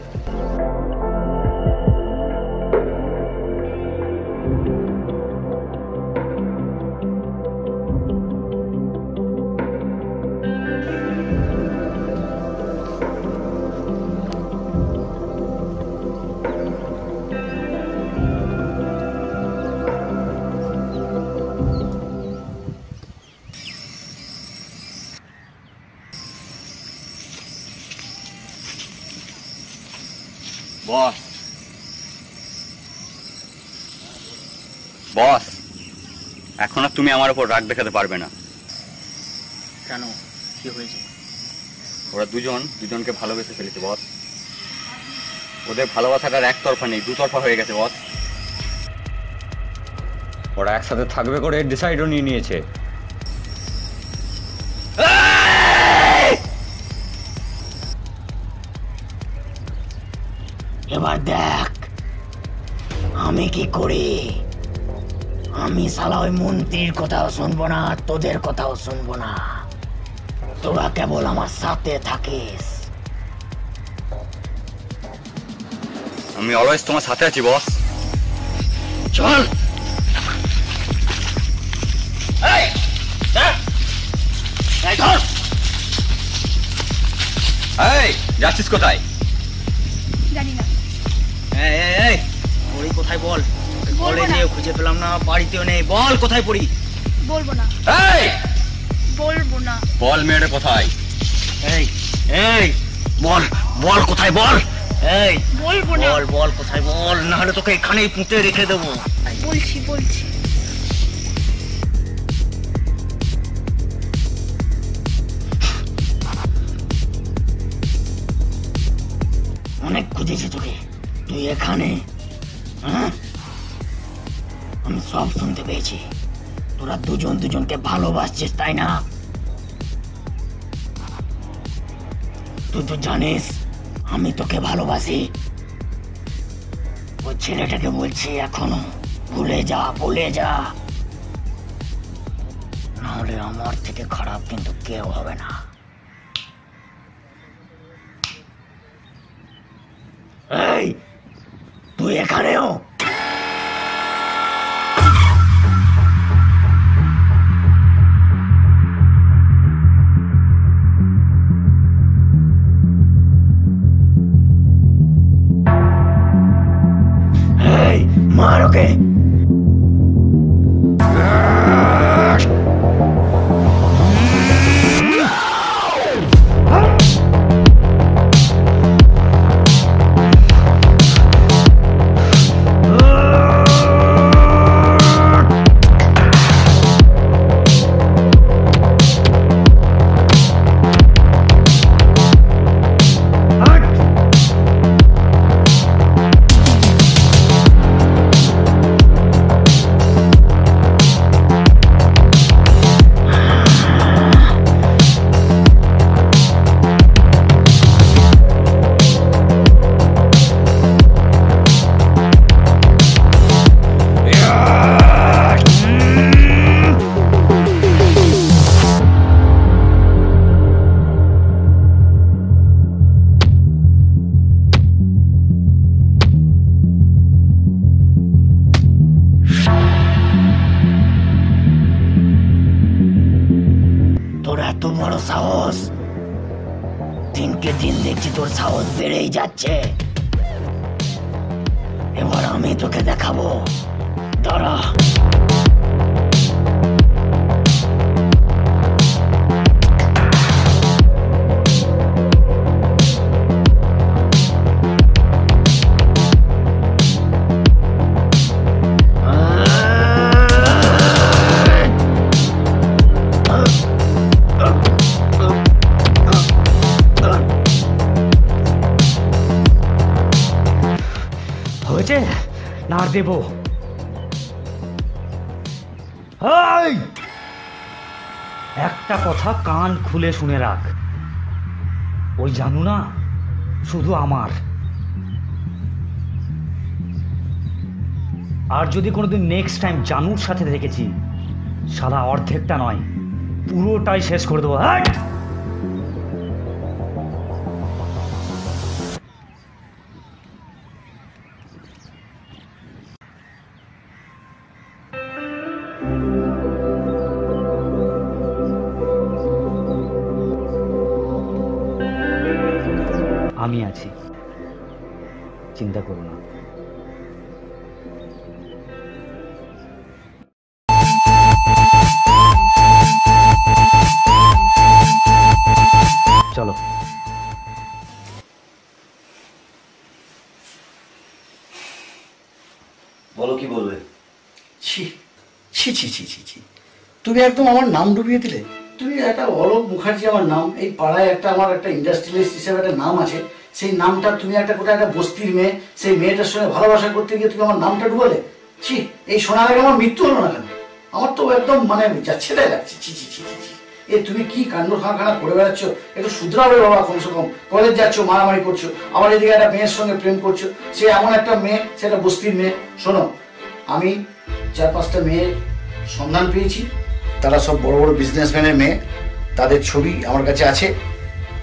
বস, বস, এখন আর তুমি আমার উপর রাগ দেখাতে পারবে না। কেন, কি হয়েছে? ওরা দুজনকে ভালোবেসে ফেলেছে বস। ওদের ভালোবাসাটার একতরফা নেই, দুতরফা হয়ে গেছে বস। ওরা একসাথে থাকবে করে ডিসাইডও নিয়ে নিয়েছে। এবার দেখ আমি কি করি। আমি শালা ওই মন্ত্রীর কথাও শুনবো না, তোদের কথাও শুনবো না। তোরা কেবল আমার সাথে থাকিস। আমি অলওয়েজ তোমার সাথে আছি বস। চল। যাচ্ছিস কোথায়? জানি না। পড়ি কোথায় বল? কলেজেও খুঁজে পেলাম না, বাড়িতেও নেই। বল কোথায় পড়ি? বলবো না। বলবো না। বল মেয়েটা কোথায়? এই এই বল, বল কোথায় বল? এই বলবো না। বল বল কোথায় বল, না হলে তোকে এখানেই পুঁতে রেখে দেবো। বলছি বলছি। অনেক খুঁজেছি তোকে, তুই এখানে? হ্যাঁ, আমি সব শুনতে পেয়েছি। তোরা দুজনকে ভালোবাসছিস তাই না? তুই তো জানিস আমি তোকে ভালোবাসি। ওই ছেলেটাকে বলছি এখনো ভুলে যা, ভুলে যা, নাহলে আমার থেকে খারাপ কিন্তু কেউ হবে না। এই তুই এখানেও? এই মার ওকে। বড় সাহস! দিনকে দিন দেখছি তোর সাহস বেড়েই যাচ্ছে। এবার আমি তোকে দেখাবো, দাঁড়া। হয়েছে না আর দেব? একটা কথা কান খুলে শুনে রাখ, ওই জানু না শুধু আমার। আর যদি কোনোদিন নেক্সট টাইম জানুর সাথে দেখেছি, সারা অর্ধেকটা নয় পুরোটাই শেষ করে দেবো। আমি আছি, চিন্তা করো না। চলো। বলো কি বলবে? ছি ছি ছি ছি ছি ছি, তুমি একদম আমার নাম ডুবিয়ে দিলে। তুমি একটা অলোক মুখার্জি আমার নাম, এই পাড়ায় একটা আমার একটা ইন্ডাস্ট্রিয়ালিস্ট হিসেবে একটা নাম আছে, সেই নামটা তুমি একটা কোথায় একটা বস্তির মেয়ে, সেই মেয়েটার সঙ্গে ভালোবাসা করতে গিয়ে তুমি আমার নামটা ডুবালে। ছি, এই শোনার আগে আমার মৃত্যু হলো না কেন? আমার তো একদম মানে যাচ্ছে তাই লাগছে। ছি ছি ছি ছি ছি, এ তুমি কি কাণ্ড খানা করে বেড়াচ্ছ? একটু শুধরাবে বাবা, কমসে কম। কলেজ যাচ্ছ, মারামারি করছো, আবার এদিকে একটা মেয়ের সঙ্গে প্রেম করছো। সে এমন একটা মেয়ে, সেটা বস্তির মেয়ে। শোনো, আমি 4-5টা মেয়ের সন্ধান পেয়েছি, তারা সব বড় বড় বিজনেসম্যানের মেয়ে, তাদের ছবি আমার কাছে আছে।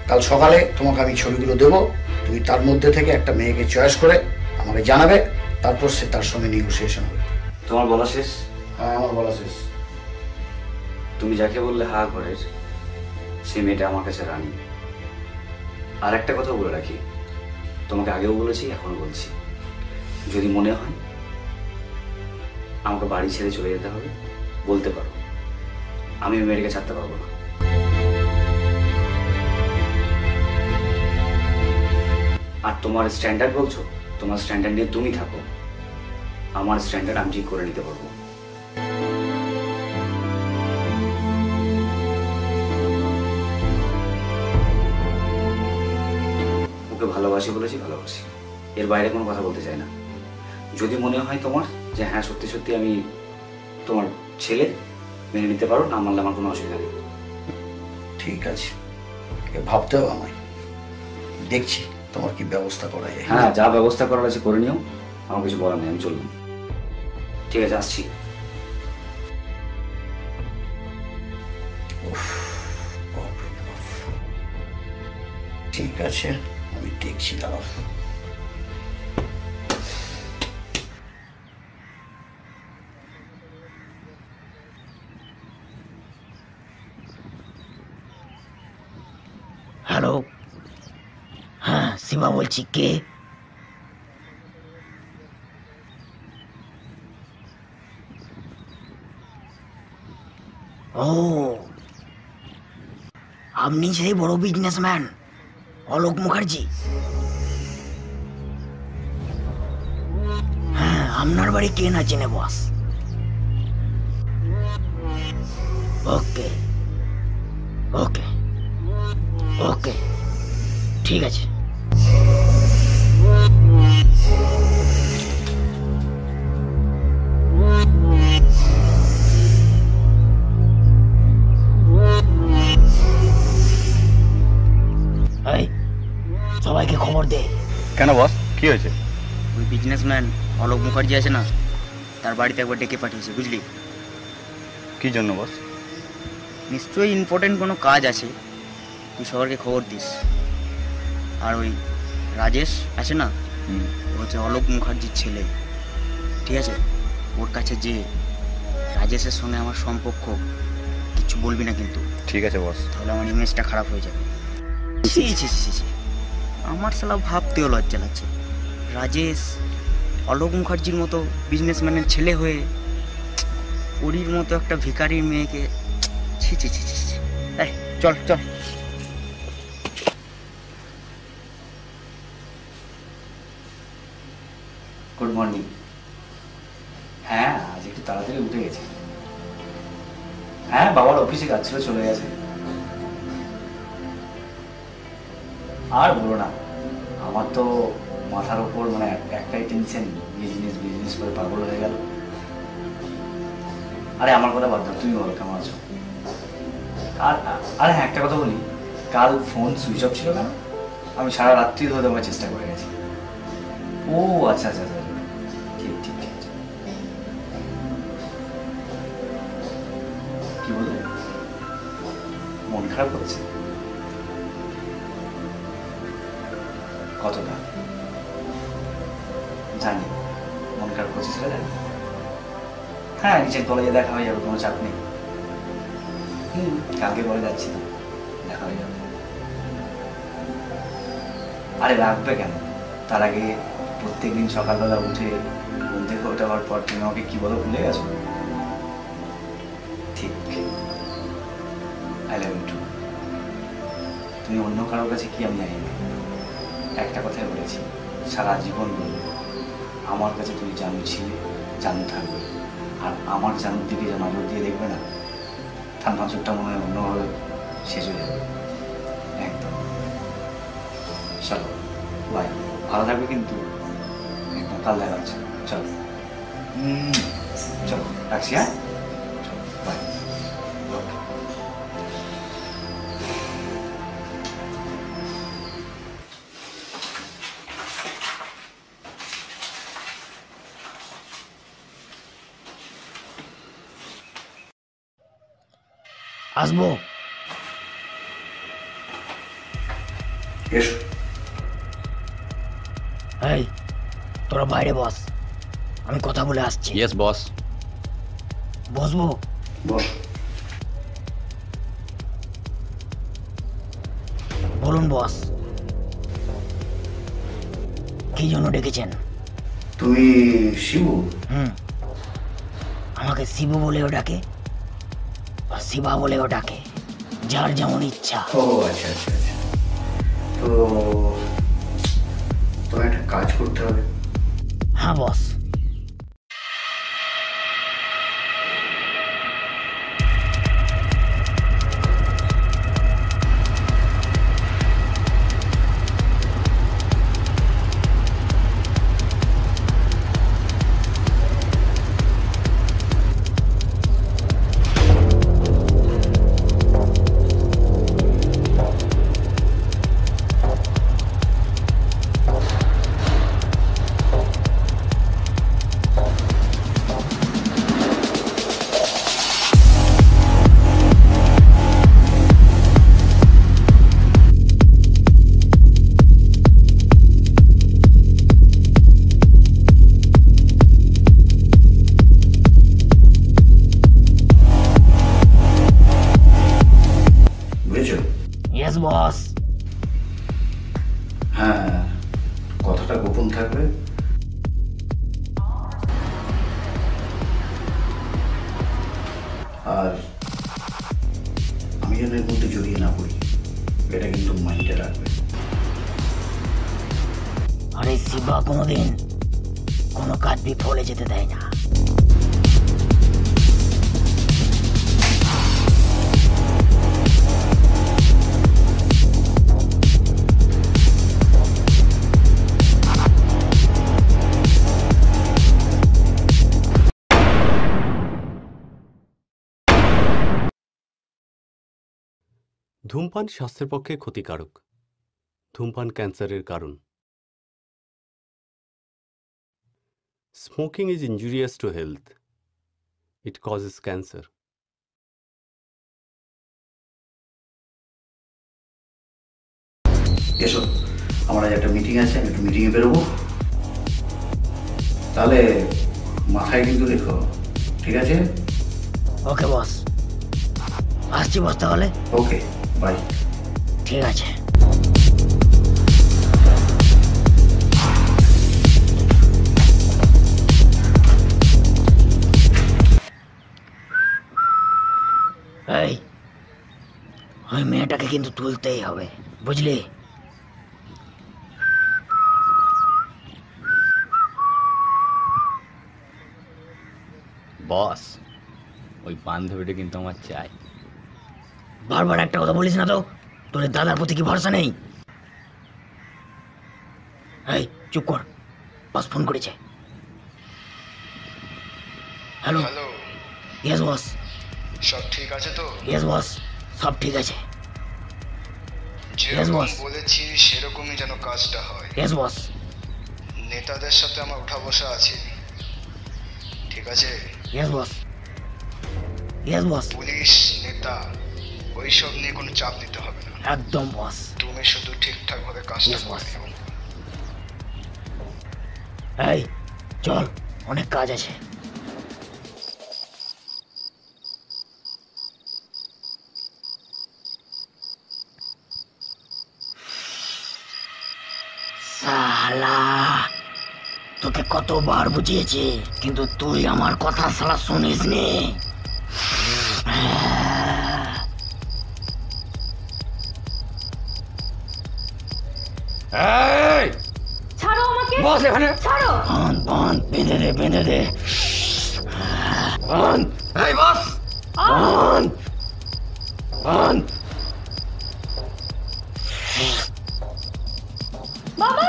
কাল সকালে তোমাকে আমি ছবিগুলো দেবো, তুমি তার মধ্যে থেকে একটা মেয়েকে চয়েস করে আমাকে জানাবে, তারপর সে তার সঙ্গে নেগোসিয়েশন হবে। তোমার বলা শেষ? হ্যাঁ, আমার বলা শেষ। তুমি যাকে বললে হা ঘরের, সে মেয়েটা আমার কাছে রানী। আর একটা কথা বলে রাখি, তোমাকে আগেও বলেছি, এখনো বলছি, যদি মনে হয় আমাকে বাড়ি ছেড়ে চলে যেতে হবে, বলতে পারো, আমি মেয়েটাকে ছাড়তে পারবো না। আর তোমার স্ট্যান্ডার্ড বলছো, তোমার স্ট্যান্ডার্ড নিয়ে তুমি থাকো, আমার স্ট্যান্ডার্ড আমি ঠিক করে নিতে পারবো। ওকে ভালোবাসি বলেছি, ভালোবাসি, এর বাইরে কোনো কথা বলতে চাই না। যদি মনে হয় তোমার যে হ্যাঁ সত্যি সত্যি আমি তোমার ছেলে, মেনে নিতে পারো, না মানলে আমার কোনো অসুবিধা নেই। ঠিক আছে, ভাবতে হবে আমায়, দেখছি তোমার কি ব্যবস্থা করা যায়। হ্যাঁ, যা ব্যবস্থা করার আছে করে নিও, আমার কিছু বলার নেই, আমি চললাম। ঠিক আছে, আসছি। ঠিক আছে, আমি দেখছি, দাঁড়াও। হ্যালো, হ্যাঁ সীমা বলছি। কে? ও, আপনি সেই বড় বিজনেসম্যান অলোক মুখার্জি? হ্যাঁ, আপনার বাড়ি কে না চেনে বস? ওকে ওকে ওকে, ঠিক আছে। সবাইকে খবর দে। কেন বস, কি হয়েছে? ওই বিজনেসম্যান অলোক মুখার্জি আছে না, তার বাড়িতে একবার ডেকে পাঠিয়েছে, বুঝলি? কি জন্য বস? নিশ্চয়ই ইম্পর্টেন্ট কোনো কাজ আছে, তুই সবাইকে খবর দিস। আর ওই রাজেশ আছে না, ও হচ্ছে অলোক মুখার্জির ছেলে, ঠিক আছে? ওর কাছে যে রাজেশের সঙ্গে আমার সম্পর্ক কিছু বলবি না কিন্তু। ঠিক আছে বস। তাহলে আমার ইমেজটা খারাপ হয়ে যাবে। ছি ছি ছি ছি, আমার শালা ভাবতেও লজ্জা লাগছে। রাজেশ অলোক মুখার্জির মতো বিজনেসম্যানের ছেলে হয়ে ওরির মতো একটা ভিখারির মেয়েকে, ছি ছি ছি ছি। এই চল চল। Good morning. হ্যাঁ আজ একটু তাড়াতাড়ি উঠে গেছি। হ্যাঁ বাবার অফিসে কাজ ছিল, চলে গেছে। আর বলো না, আমার তো মাথার ওপর মানে একটাই টেনশন, বিজনেস বিজনেস করে পাগল হয়ে গেল। আরে আমার কথা বাদ দাও, তুমি বলো কেমন আছো? আর আরে হ্যাঁ একটা কথা বলি, কাল ফোন সুইচ অফ ছিল কেন? আমি সারা রাত্রি ধরে তোমার চেষ্টা করে গেছি। ও আচ্ছা আচ্ছা আচ্ছা, ঠিক ঠিক ঠিক। কি বললে? মন খারাপ করছে? কতটা? জানি মন খারাপ করছে, সেটা জানি। হ্যাঁ নিচের কলেজে দেখা হয়ে যাবে, কোনো চাপ নেই। কালকে বলে যাচ্ছি না, দেখা হয়ে যাবে। আরে রাখবে কেন? তার আগে প্রত্যেকদিন সকালবেলা উঠে ঘুম থেকে ওঠাবার পর তুমি আমাকে কি বলো ভুলে গেছো? ঠিক, আই লাভ ইউ টু। তুমি অন্য কারোর কাছে কি আমি জানি না, একটা কথাই বলেছি, সারা জীবন বলবো, আমার কাছে তুমি জানু ছিলে, জানু থাকবে। আর আমার জানুর দিকে যে নজর দিয়ে দেখবে না, তার নজরটা মনে হয় অন্যভাবে শেষ হয়ে যাবে একদম। চলো বাই, ভালো থাকবে কিন্তু একদম। কাল দেখা হচ্ছে, চলো চলো রাখছি। হ্যাঁ চলো বাই। আসবো। এসো। এই তোরা বাইরে বস, আমি কথা বলে আসছি। Yes boss. বসবো? বস। বলুন বস, কি জন্য ডেকেছেন? তুমি শিবু? আমাকে শিবু বলেও ডাকে আর শিবা বলেও ডাকে, যার যেমন ইচ্ছা। ও আচ্ছা আচ্ছা আচ্ছা। তো তোমার একটা কাজ করতে হবে। হ্যাঁ বস। ইয়েস বস। হ্যাঁ কথাটা গোপন থাকবে। আর আমি যেন এর মধ্যে জড়িয়ে না পড়ি, এটা কিন্তু মাইন্ডে রাখবে। আরে শিবা কোনোদিন কোনো কাজ বিফলে যেতে দেয় না। ধূমপান স্বাস্থ্যের পক্ষে ক্ষতিকারক। ধূমপান ক্যান্সারের কারণ। Smoking is injurious to health. It causes cancer. এসো, আমার আজ একটা মিটিং আছে, আমি একটু মিটিংয়ে বেরোবো। তাহলে মাথায় কিন্তু রেখো, ঠিক আছে? ওকে বস। আসছি বস তাহলে। Okay bye. ঠিক আছে। এই ওই মেয়েটাকে কিন্তু তুলতেই হবে, বুঝলি? বস, ওই বান্ধবীটা কিন্তু আমার চাই। বারবার একটা কথা বলিস না তো, তোর দাদার প্রতি কি ভরসা নেই? এই চুপ কর, বস ফোন করেছে। হ্যালো। হ্যালো, ইয়েস বস। সব ঠিক আছে তো? ইয়েস বস, সব ঠিক আছে। যেরকম boss. বলেছি সেরকমই যেন কাজটা হয়। Yes boss. নেতাদের সাথে আমার উঠা বসা আছে, ঠিক আছে? Yes boss. ইয়েস বস। পুলিশ, নেতা, ওইসব নিয়ে কোনো চাপ নিতে হবে না। একদম বস। তুমি শুধু ঠিকঠাক ভাবে কাজটা করে নিও। এই চল, অনেক কাজ আছে। শালা, তোকে কতবার বুঝিয়েছি, কিন্তু তুই আমার কথা শালা শুনিস নি। ছাড়ো আমাকে, বস এখানে। ছাড়ো। বাঁধ বাঁধ, বেঁধে দে বেঁধে দে। বাঁধ। এই বস, বাঁধ বাঁধ। বাবা,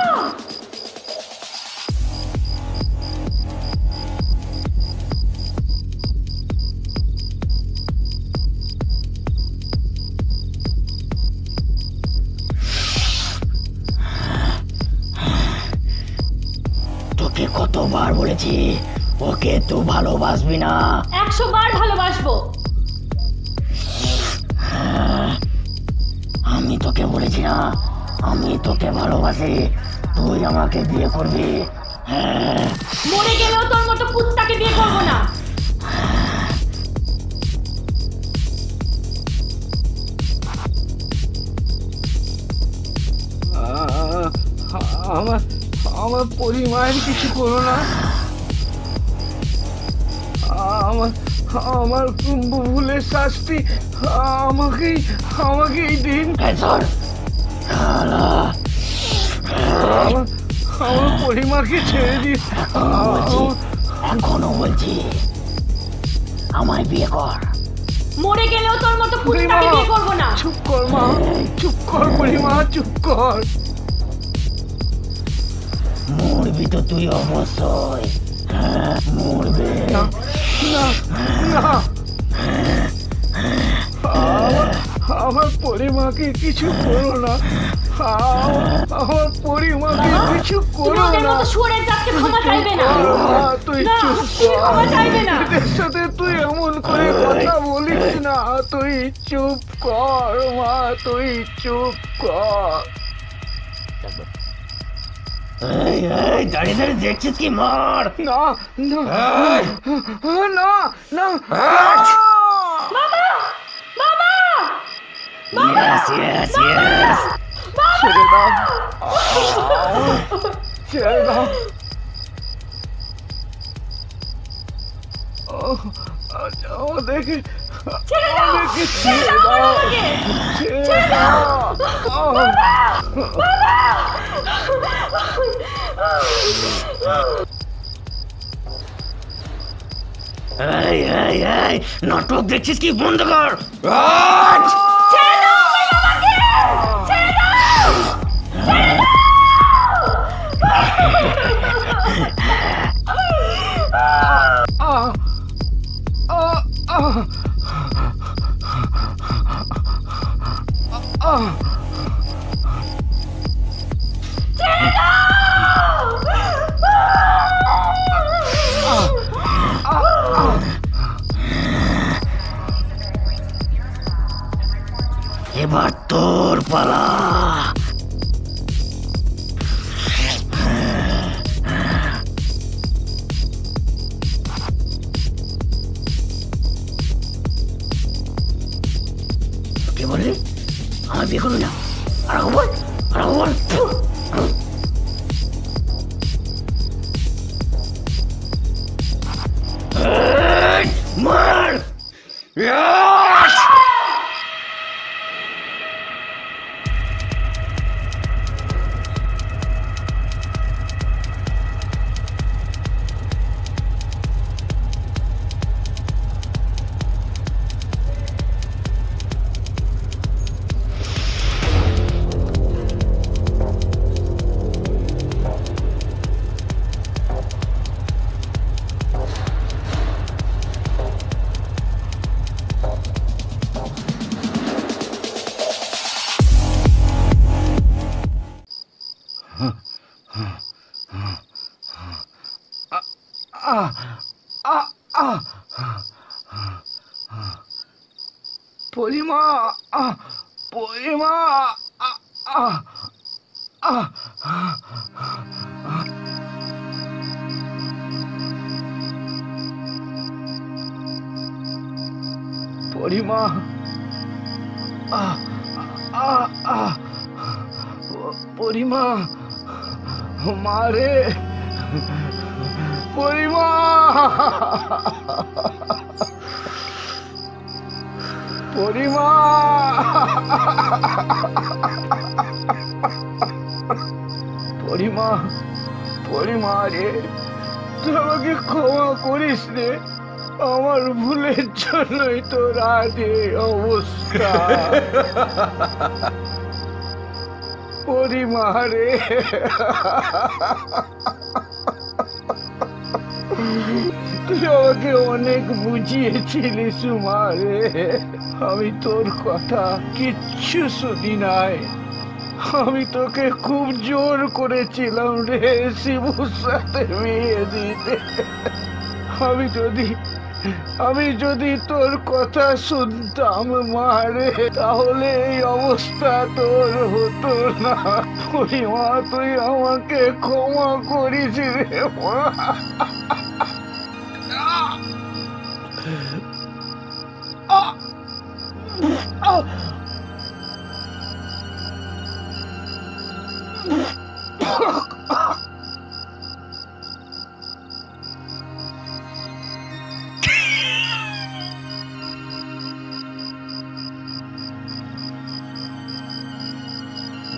তোকে কতবার বলেছি ওকে তুই ভালোবাসবি না। 100 বার ভালোবাসবো। আমি তোকে বলেছি না, আমি তোকে ভালোবাসি, তুই আমাকে বিয়ে করবি। মরে গেলেও তোর মতো কুত্তাকে বিয়ে করবো না। আমার আমার পরিমায়ের কিছু করো না। আমার আমার ভুলের শাস্তি আমাকেই দিন। আমার পরিমাকে ছেড়ে দিন। এখনো বলছি আমায় বিয়ে কর। মরে গেলেও তোর মতো কুত্তাকে বিয়ে করবো না। চুপ কর মা, চুপ কর পরিমা, চুপ কর। মরবি তো তুই অবশ্যই, মরবে না না না। আমার পরিমাকে কিছু করো না, আমার পরিমাকে কিছু করো না। শুয়োরের জাতকে ক্ষমা চাইবে না। তুই চুপ কর, এদের সাথে তুই এমন করে কথা বলিস না। তুই চুপ কর মা, তুই চুপ কর। দাঁড়িয়ে দাঁড়িয়ে দেখছিস কি? মার। না না না না। Yes, yes, yes. ছেড়ে দাও, ছেড়ে দাও। দেখে ছেড়ে দাও, ছেড়ে দাও। এই এই এই নাটক দেখছিস কি? বন্ধ কর। আহ আহ আহ পরিমা পরিমা পরিমা পরিমা মারে পরিমা পরিমা পরিমা পরিমা রে তুই আমাকে ক্ষমা করিস রে, আমার ভুলের জন্যই তোর আজ এই অবস্থা। পরিমা রে তুই আমাকে অনেক বুঝিয়েছিলিস মা রে, আমি তোর কথা কিচ্ছু শুনি নাই। আমি তোকে খুব জোর করেছিলাম রে শিবুর সাথে বিয়ে দিতে। আমি যদি তোর কথা শুনতাম মা রে, তাহলে এই অবস্থা তোর হতো না। মা তুই আমাকে ক্ষমা করিস রে মা।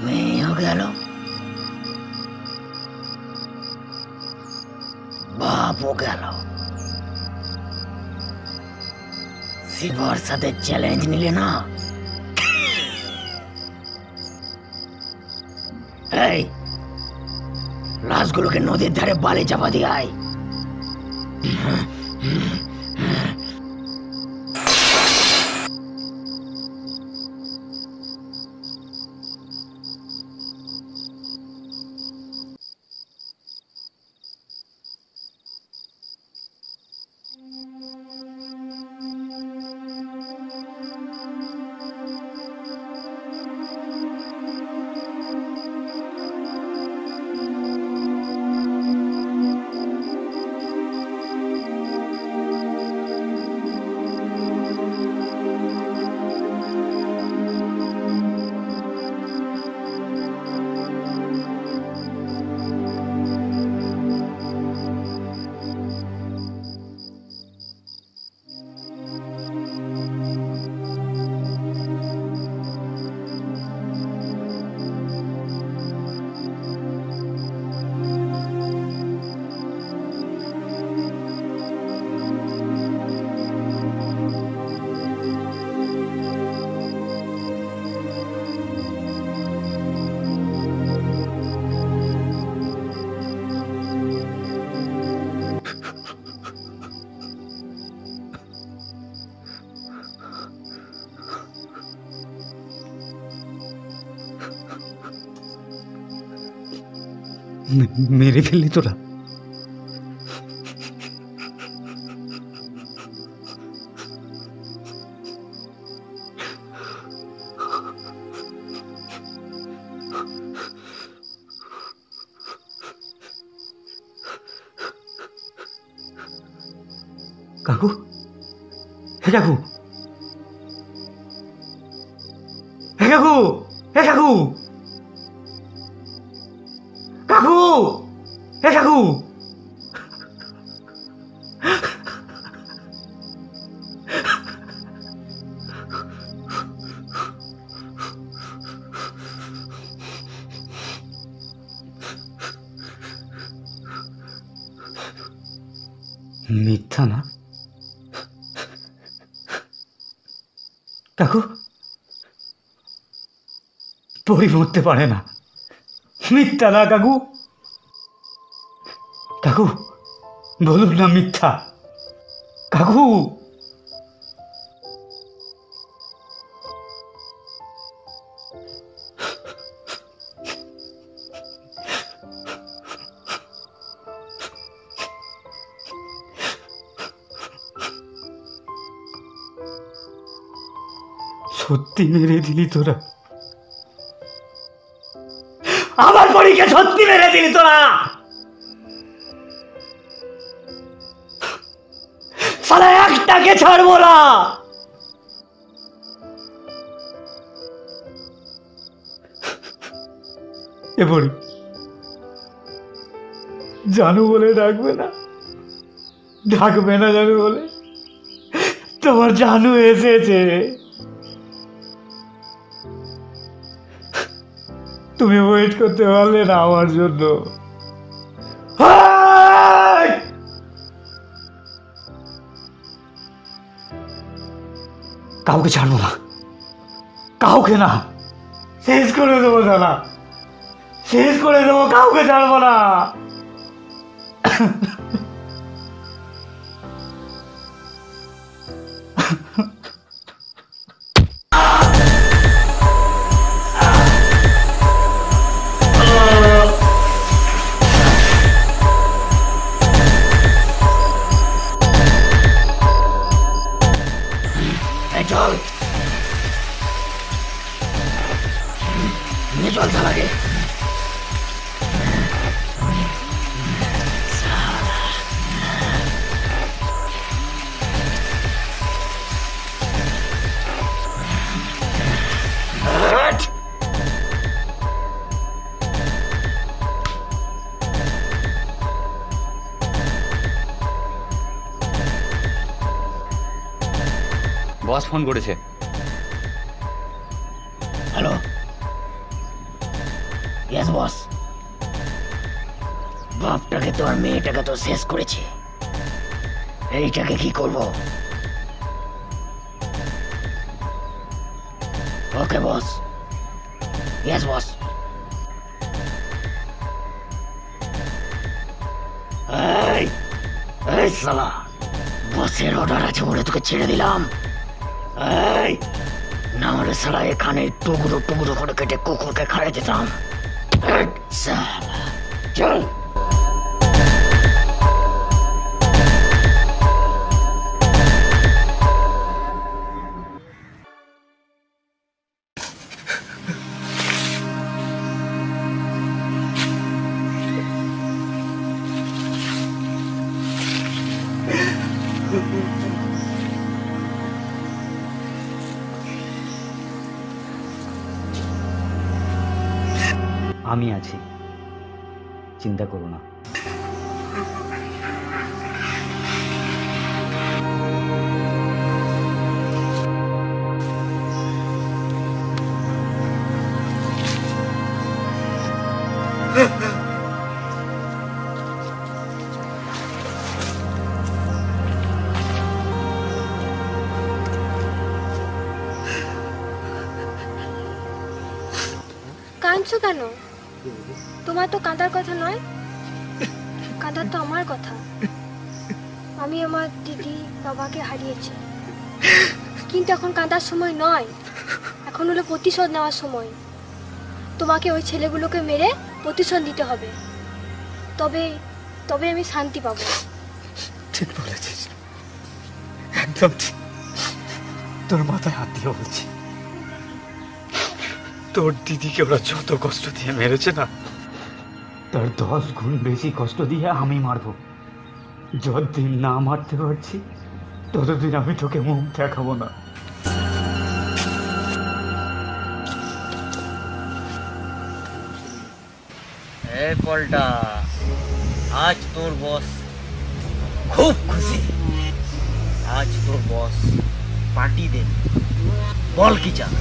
মেয়েও গেল, বাপও গেল। শিবর সাথে চ্যালেঞ্জ নিলে না? এই লাশগুলোকে নদীর ধারে বালি চাপা দিয়ে আয়। মেরে ফেললি তোরা? কাকু, হে কাকু, হে কাকু, হে কাকু, কাকু, হে কাকু। মিথ্যা না কাকু, পরি মরতে পারে না। মিথ্যা না কাকু, কাকু বলুন না মিথ্যা। কাকু সত্যি মেরে দিলি তোরা, আমার পরীকে সত্যি মেরে দিলি তোরা। সালা একটাকে ছাড়বো না। এবার জানু বলে ডাকবে না, ডাকবে না জানু বলে। তোমার জানু এসেছে, তুমি ওয়েট করতে পারলে না আমার জন্য। কাউকে ছাড়বো না, কাউকে না, শেষ করে দেবো জানা, শেষ করে দেবো, কাউকে ছাড়বো না। চল নিয়ে চল শালাকে। বস ফোন করেছে। Hello, yes boss. বাপটাকে তো আর মেয়েটাকে তো শেষ করেছে, এইটাকে কি করব? Okay boss, yes boss. এই শালা, বসের অর্ডার আছে বলে তোকে ছেড়ে দিলাম। এই না হলে শালা এখানে টুকরো টুকরো করে কেটে কুকুরকে খাইয়ে দিতাম। চল। আমি আছি, চিন্তা করো না। কাঁদছো কেন? তোমার তো কাঁদার কথা নয়, কাঁদার তো আমার কথা। আমি আমার দিদি বাবাকে হারিয়েছি, কিন্তু এখন কাঁদার সময় নয়, এখন হলো প্রতিশোধ নেওয়ার সময়। তোমাকে ওই ছেলেগুলোকে মেরে প্রতিশোধ দিতে হবে, তবে তবে আমি শান্তি পাবো। ঠিক বলেছিস, একদম ঠিক। তোর মাথায় হাত দিয়ে বলছি, তোর দিদিকে ওরা যত কষ্ট দিয়ে মেরেছে না, তার 10 গুণ বেশি কষ্ট দিয়ে আমি মারবো। যতদিন না মারতে পারছি ততদিন আমি তোকে মুখ দেখাবো না। এই পল্টা, আজ তোর বস খুব খুশি। আজ তোর বস পার্টি দেবে, বল কি চাস?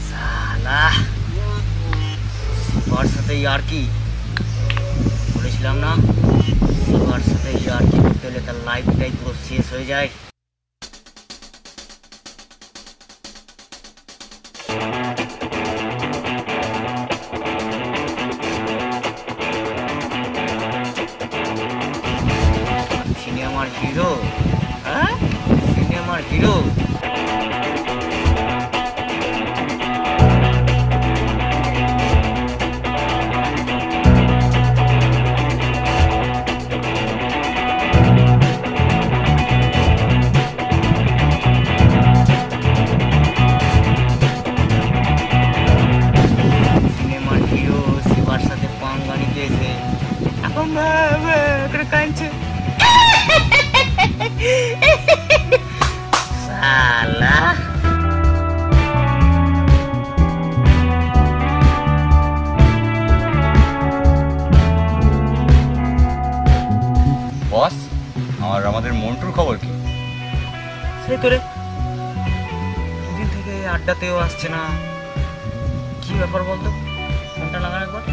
সালা শিবার সাথে আর কি বলেছিলাম না, শিবার সাথে আর কি করতে হলে তার লাইফটাই পুরো শেষ হয়ে যায়। সিনেমার হিরো, হ্যাঁ সিনেমার হিরো। করে কাঁদছে। শালা বস, আমাদের মন্টুর খবর কি? সেই তোরে দুদিন থেকে আড্ডাতেও আসছে না, কি ব্যাপার বলতো? ফোনটা লাগানো একবার।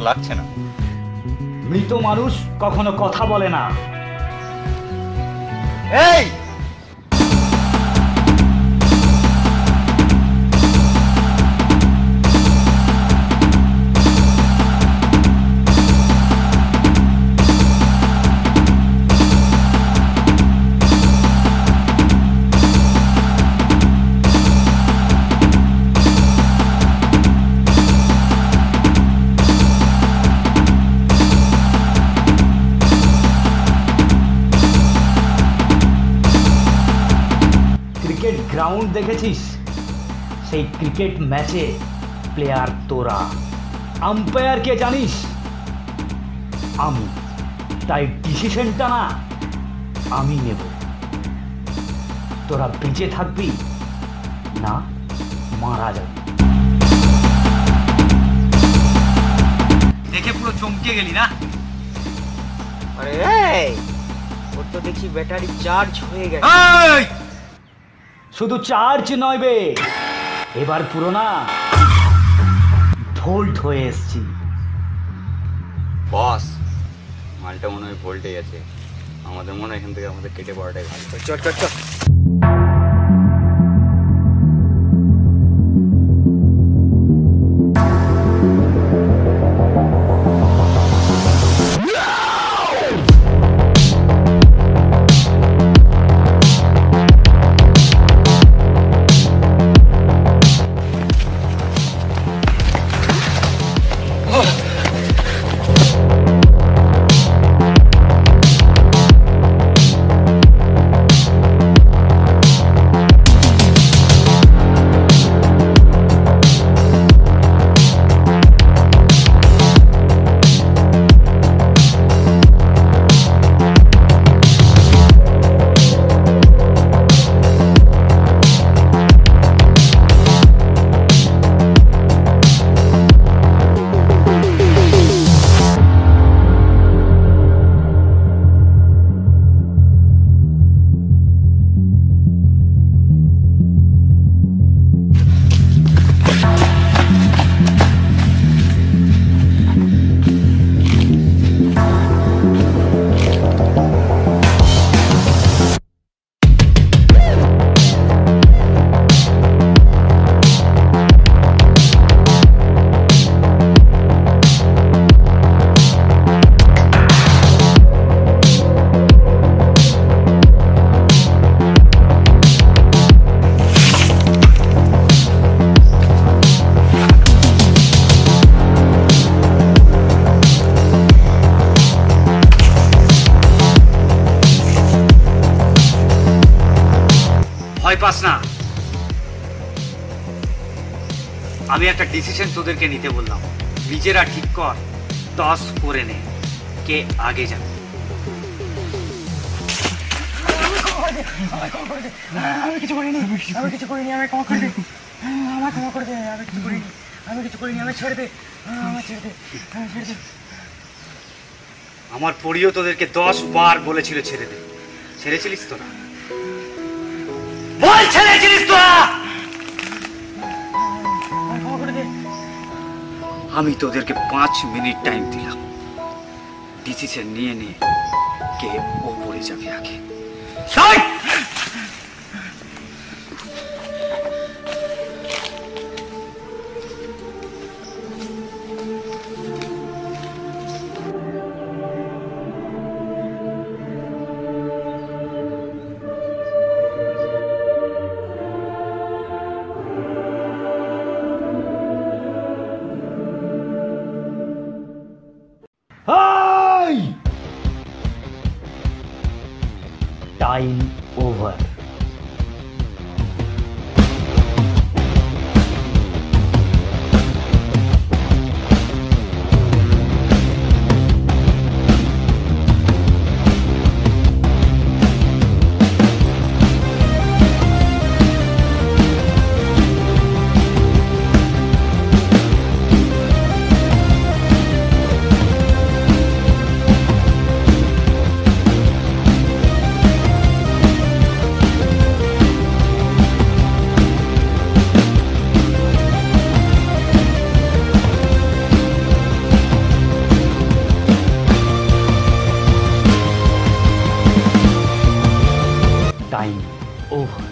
লাগছে না। মৃত মানুষ কখনো কথা বলে না। এই গ্রাউন্ড দেখেছিস? সেই ক্রিকেট ম্যাচে প্লেয়ার তোরা, আম্পায়ার কে জানিস? আমি। তাই ডিসিশনটা না আমি নেব। তোরা বেঁচে থাকবি না মারা যাবি। দেখে পুরো চমকে গেলি না? আরে ওর তো দেখি ব্যাটারি চার্জ হয়ে গেছে। শুধু চার্জ নয় বে, এবার পুরো না ভোল্ট হয়ে এসছি। বস, মালটা মনে হয় ভোল্টে গেছে। আমাদের মনে হয় এখান থেকে আমাদের কেটে পড়াটাই ভালো। চল চল চল। ভয় পাস না, আমি একটা ডিসিশন তোদেরকে নিতে বললাম। নিজেরা ঠিক কর, টস করে নে কে আগে যাবে। আমি কিছু করিনি, আমি কিছু করিনি, আমি ক্ষমা করে দে, আমার ক্ষমা করে দে, আমি কিছু করিনি, আমি কিছু করিনি, আমি ছেড়ে দে, আমার ছেড়ে দে, ছেড়ে দে। আমার পরিও তোদেরকে 10 বার বলেছিল ছেড়ে দে, ছেড়েছিলিস তোরা? বল ছেড়েছিলিস তোরা? আমি তোদেরকে 5 মিনিট টাইম দিলাম, ডিসিশন নিয়ে নে কে ওপরে যাবে আগে। Time over. Time over.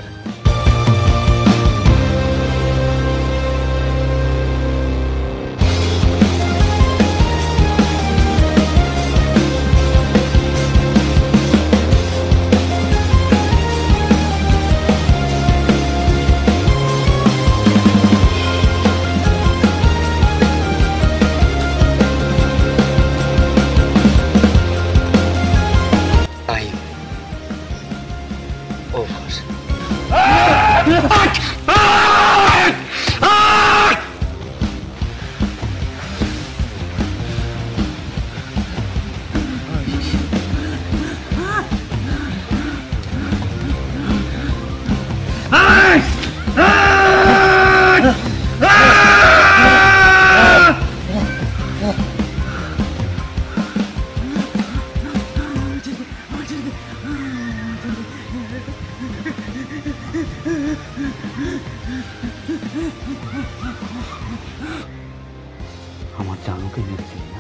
আমার জানুকে মেরেছিস না?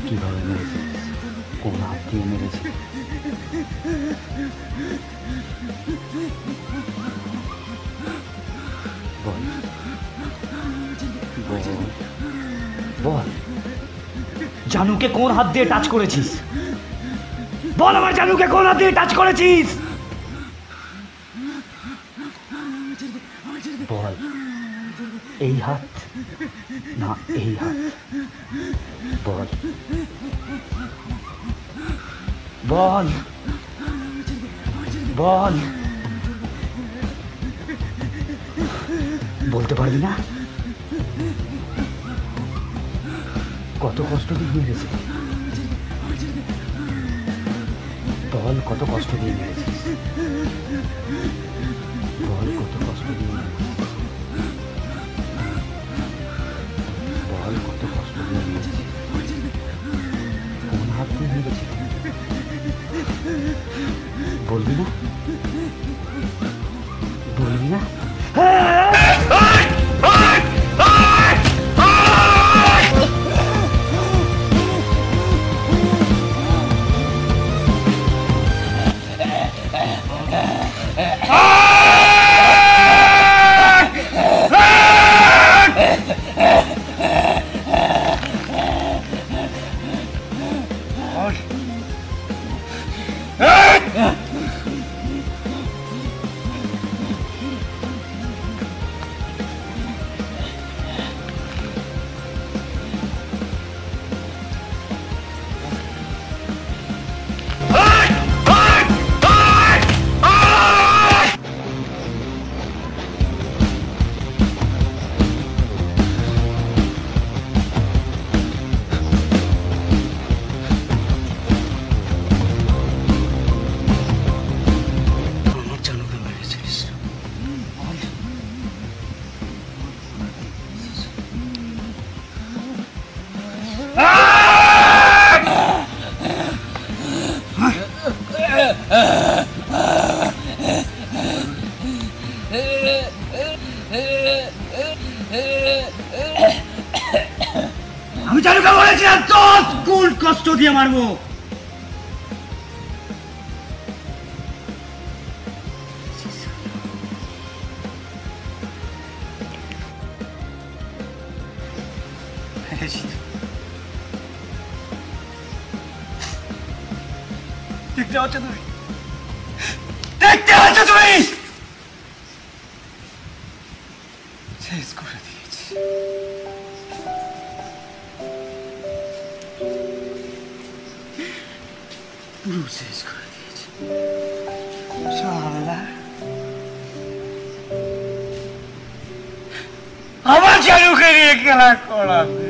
কিভাবে মেরেছিস? কোন হাত দিয়ে মেরেছিস? বল বল বল, জানুকে কোন হাত দিয়ে টাচ করেছিস? বল আমার জানুকে কোন হাত দিয়ে টাচ করেছিস? বল, এই হাত না এই হাত? বল বল বল, বলতে পারবি না? কত কষ্ট দিয়ে মেরেছিস? বল কত কষ্ট দিয়ে মেরেছিস? বল কত কষ্ট দিয়ে মেরেছিস? বল কত কষ্ট দিয়ে মেরেছিস? কোন হাত দিয়ে মেরেছিস? বলবি না? বলবি না? আমি জানুকে বলেছিলাম 10 গুণ কষ্ট দিয়ে মারবো। দেখতে পাচ্ছ তুমি? দেখতে পাচ্ছ তুমি? শেষ করে দিয়েছি। পুরো শেষ করে দিয়েছে শালা। আমার জানুকে নিয়ে খেলা করাবে।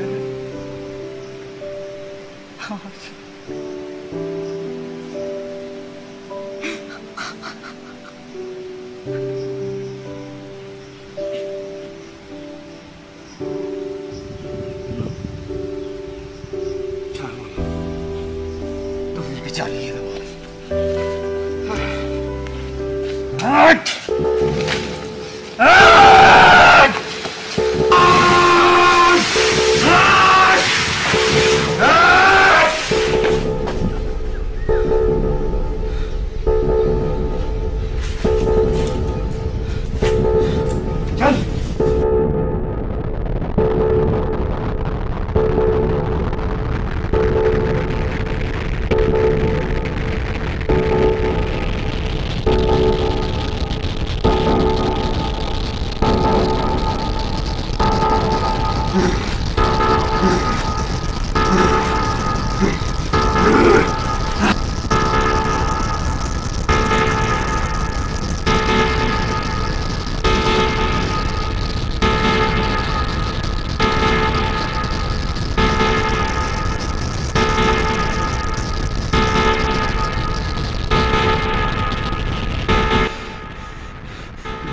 তোদেরকে জ্বালিয়ে দেবো।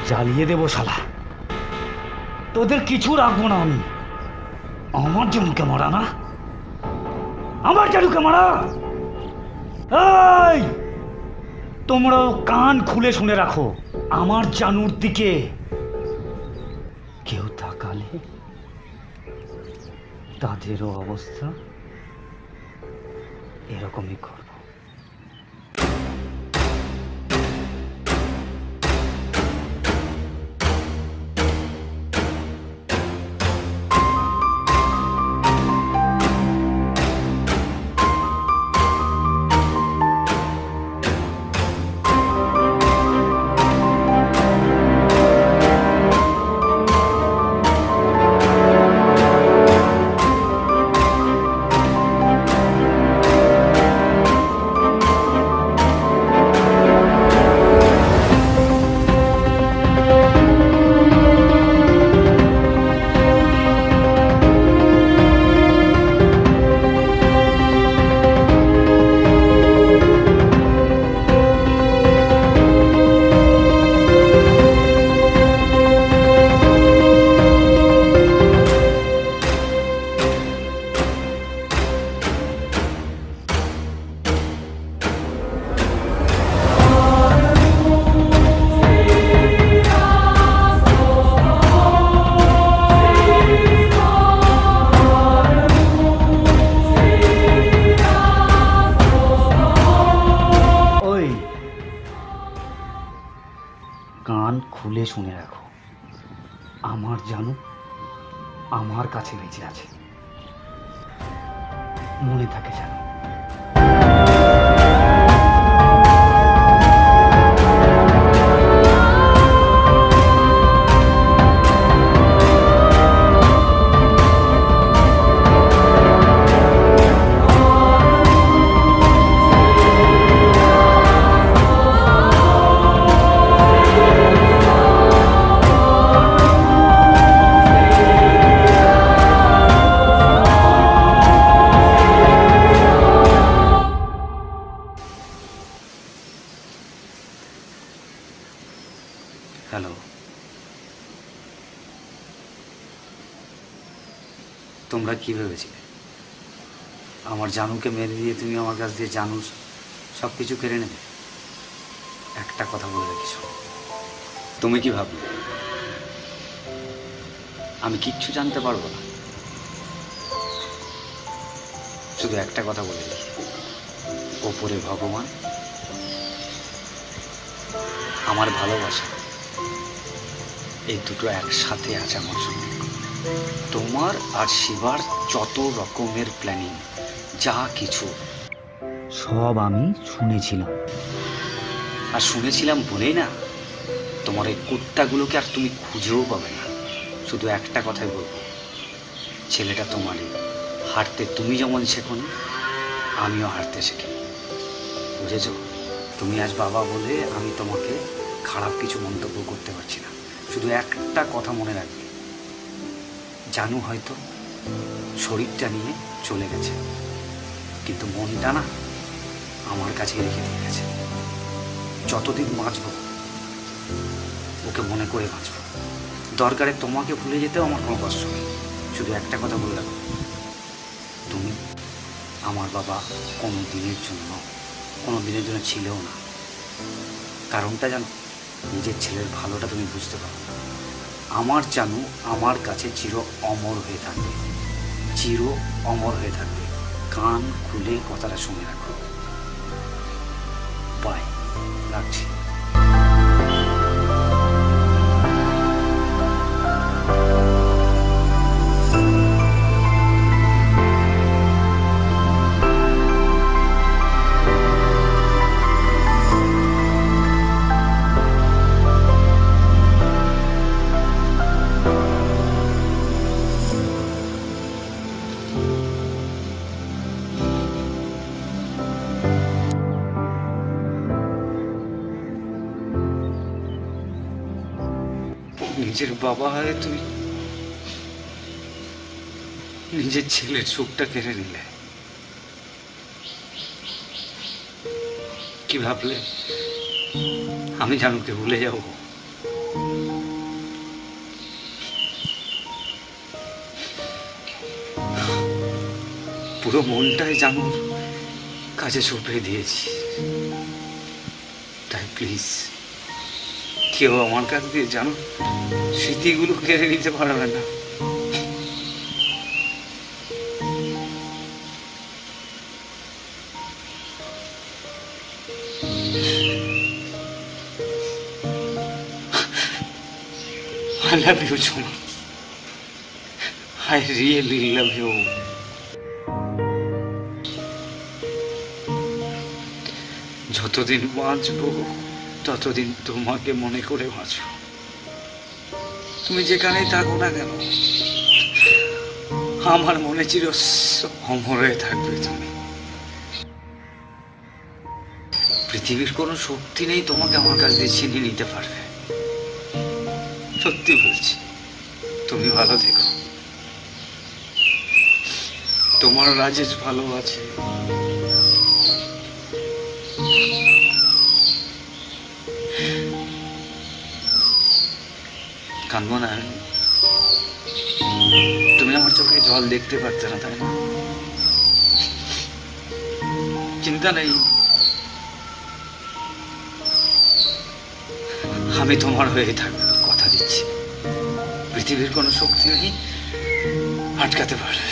জ্বালিয়ে দেবো শালা, তোদের কিছু রাখবো না আমি। আমার জানুকে মারা না, আমার জানুকে মারা। এই তোমরাও কান খুলে শুনে রাখো, আমার জানুর দিকে কেউ তাকালে তাদেরও অবস্থা এরকমই করব। কান খুলে শুনে রাখো, আমার জানু আমার কাছে বেঁচে আছে, মনে থাকে যেন। হ্যালো, তোমরা কি ভেবেছিলে আমার জানুকে মেরে দিয়ে তুমি আমার কাছ দিয়ে জানু সব কিছু কেড়ে নেবে? একটা কথা বলে রাখিস, তুমি কি ভাবলে আমি কিচ্ছু জানতে পারবো না? শুধু একটা কথা বলে রাখি, ওপরে ভগবান, আমার ভালোবাসা, এই দুটো একসাথে আছে আমার সঙ্গে। তোমার আর শিবার যত রকমের প্ল্যানিং, যা কিছু সব আমি শুনেছিলাম। আর শুনেছিলাম বলেই না তোমার এই কুত্তাগুলোকে আর তুমি খুঁজেও পাবে না। শুধু একটা কথাই বলবো, ছেলেটা তোমারই, হারতে তুমি যেমন শেখোনি, আমিও হারতে শিখি। বুঝেছো? তুমি আজ বাবা বলে আমি তোমাকে খারাপ কিছু মন্তব্য করতে পারছি না। শুধু একটা কথা মনে রাখবে, জানু হয়তো শরীরটা নিয়ে চলে গেছে, কিন্তু মনটা না আমার কাছেই রেখে দিয়ে গেছে। যতদিন বাঁচবো ওকে মনে করে বাঁচবো। দরকারে তোমাকে ভুলে যেতেও আমার কোনো কষ্ট নেই। শুধু একটা কথা বলে রাখো, তুমি আমার বাবা কোনো দিনের জন্য ছিলেও না। কারণটা জানো, নিজের ছেলের ভালোটা তুমি বুঝতে পারো। আমার জানু আমার কাছে চির অমর হয়ে থাকবে, চির অমর হয়ে থাকবে। কান খুলে কথাটা শুনে রাখো। বাই, রাখছি। নিজের বাবা হয়ে তুই নিজের ছেলের সুখটা কেড়ে নিলে। কি ভাবলে আমি জানুকে ভুলে যাব? পুরো মনটাই জানুর কাছে সঁপে দিয়েছি। তাই প্লিজ কেউ আমার কাছ দিয়ে জানো স্মৃতিগুলো কেড়ে নিতে পারবে না। I love you, Joma. I really love you. যতদিন বাঁচবো ততদিন তোমাকে মনে করে বাঁচবো। তুমি যেখানেই থাকো না কেন, আমার মনে চির অমর হয়ে থাকবে তুমি। পৃথিবীর কোনো শক্তি নেই তোমাকে আমার কাছ দিয়ে ছিনিয়ে নিতে পারবে। সত্যি বলছি, তুমি ভালো থেকো। তোমার রাজেশ ভালো আছে। কাঁদবো না, তুমি আমার চোখে জল দেখতে পারতে না, তাই না? চিন্তা নেই, আমি তোমার হয়ে থাকবো, কথা দিচ্ছি। পৃথিবীর কোনো শক্তি নেই আটকাতে পারবে।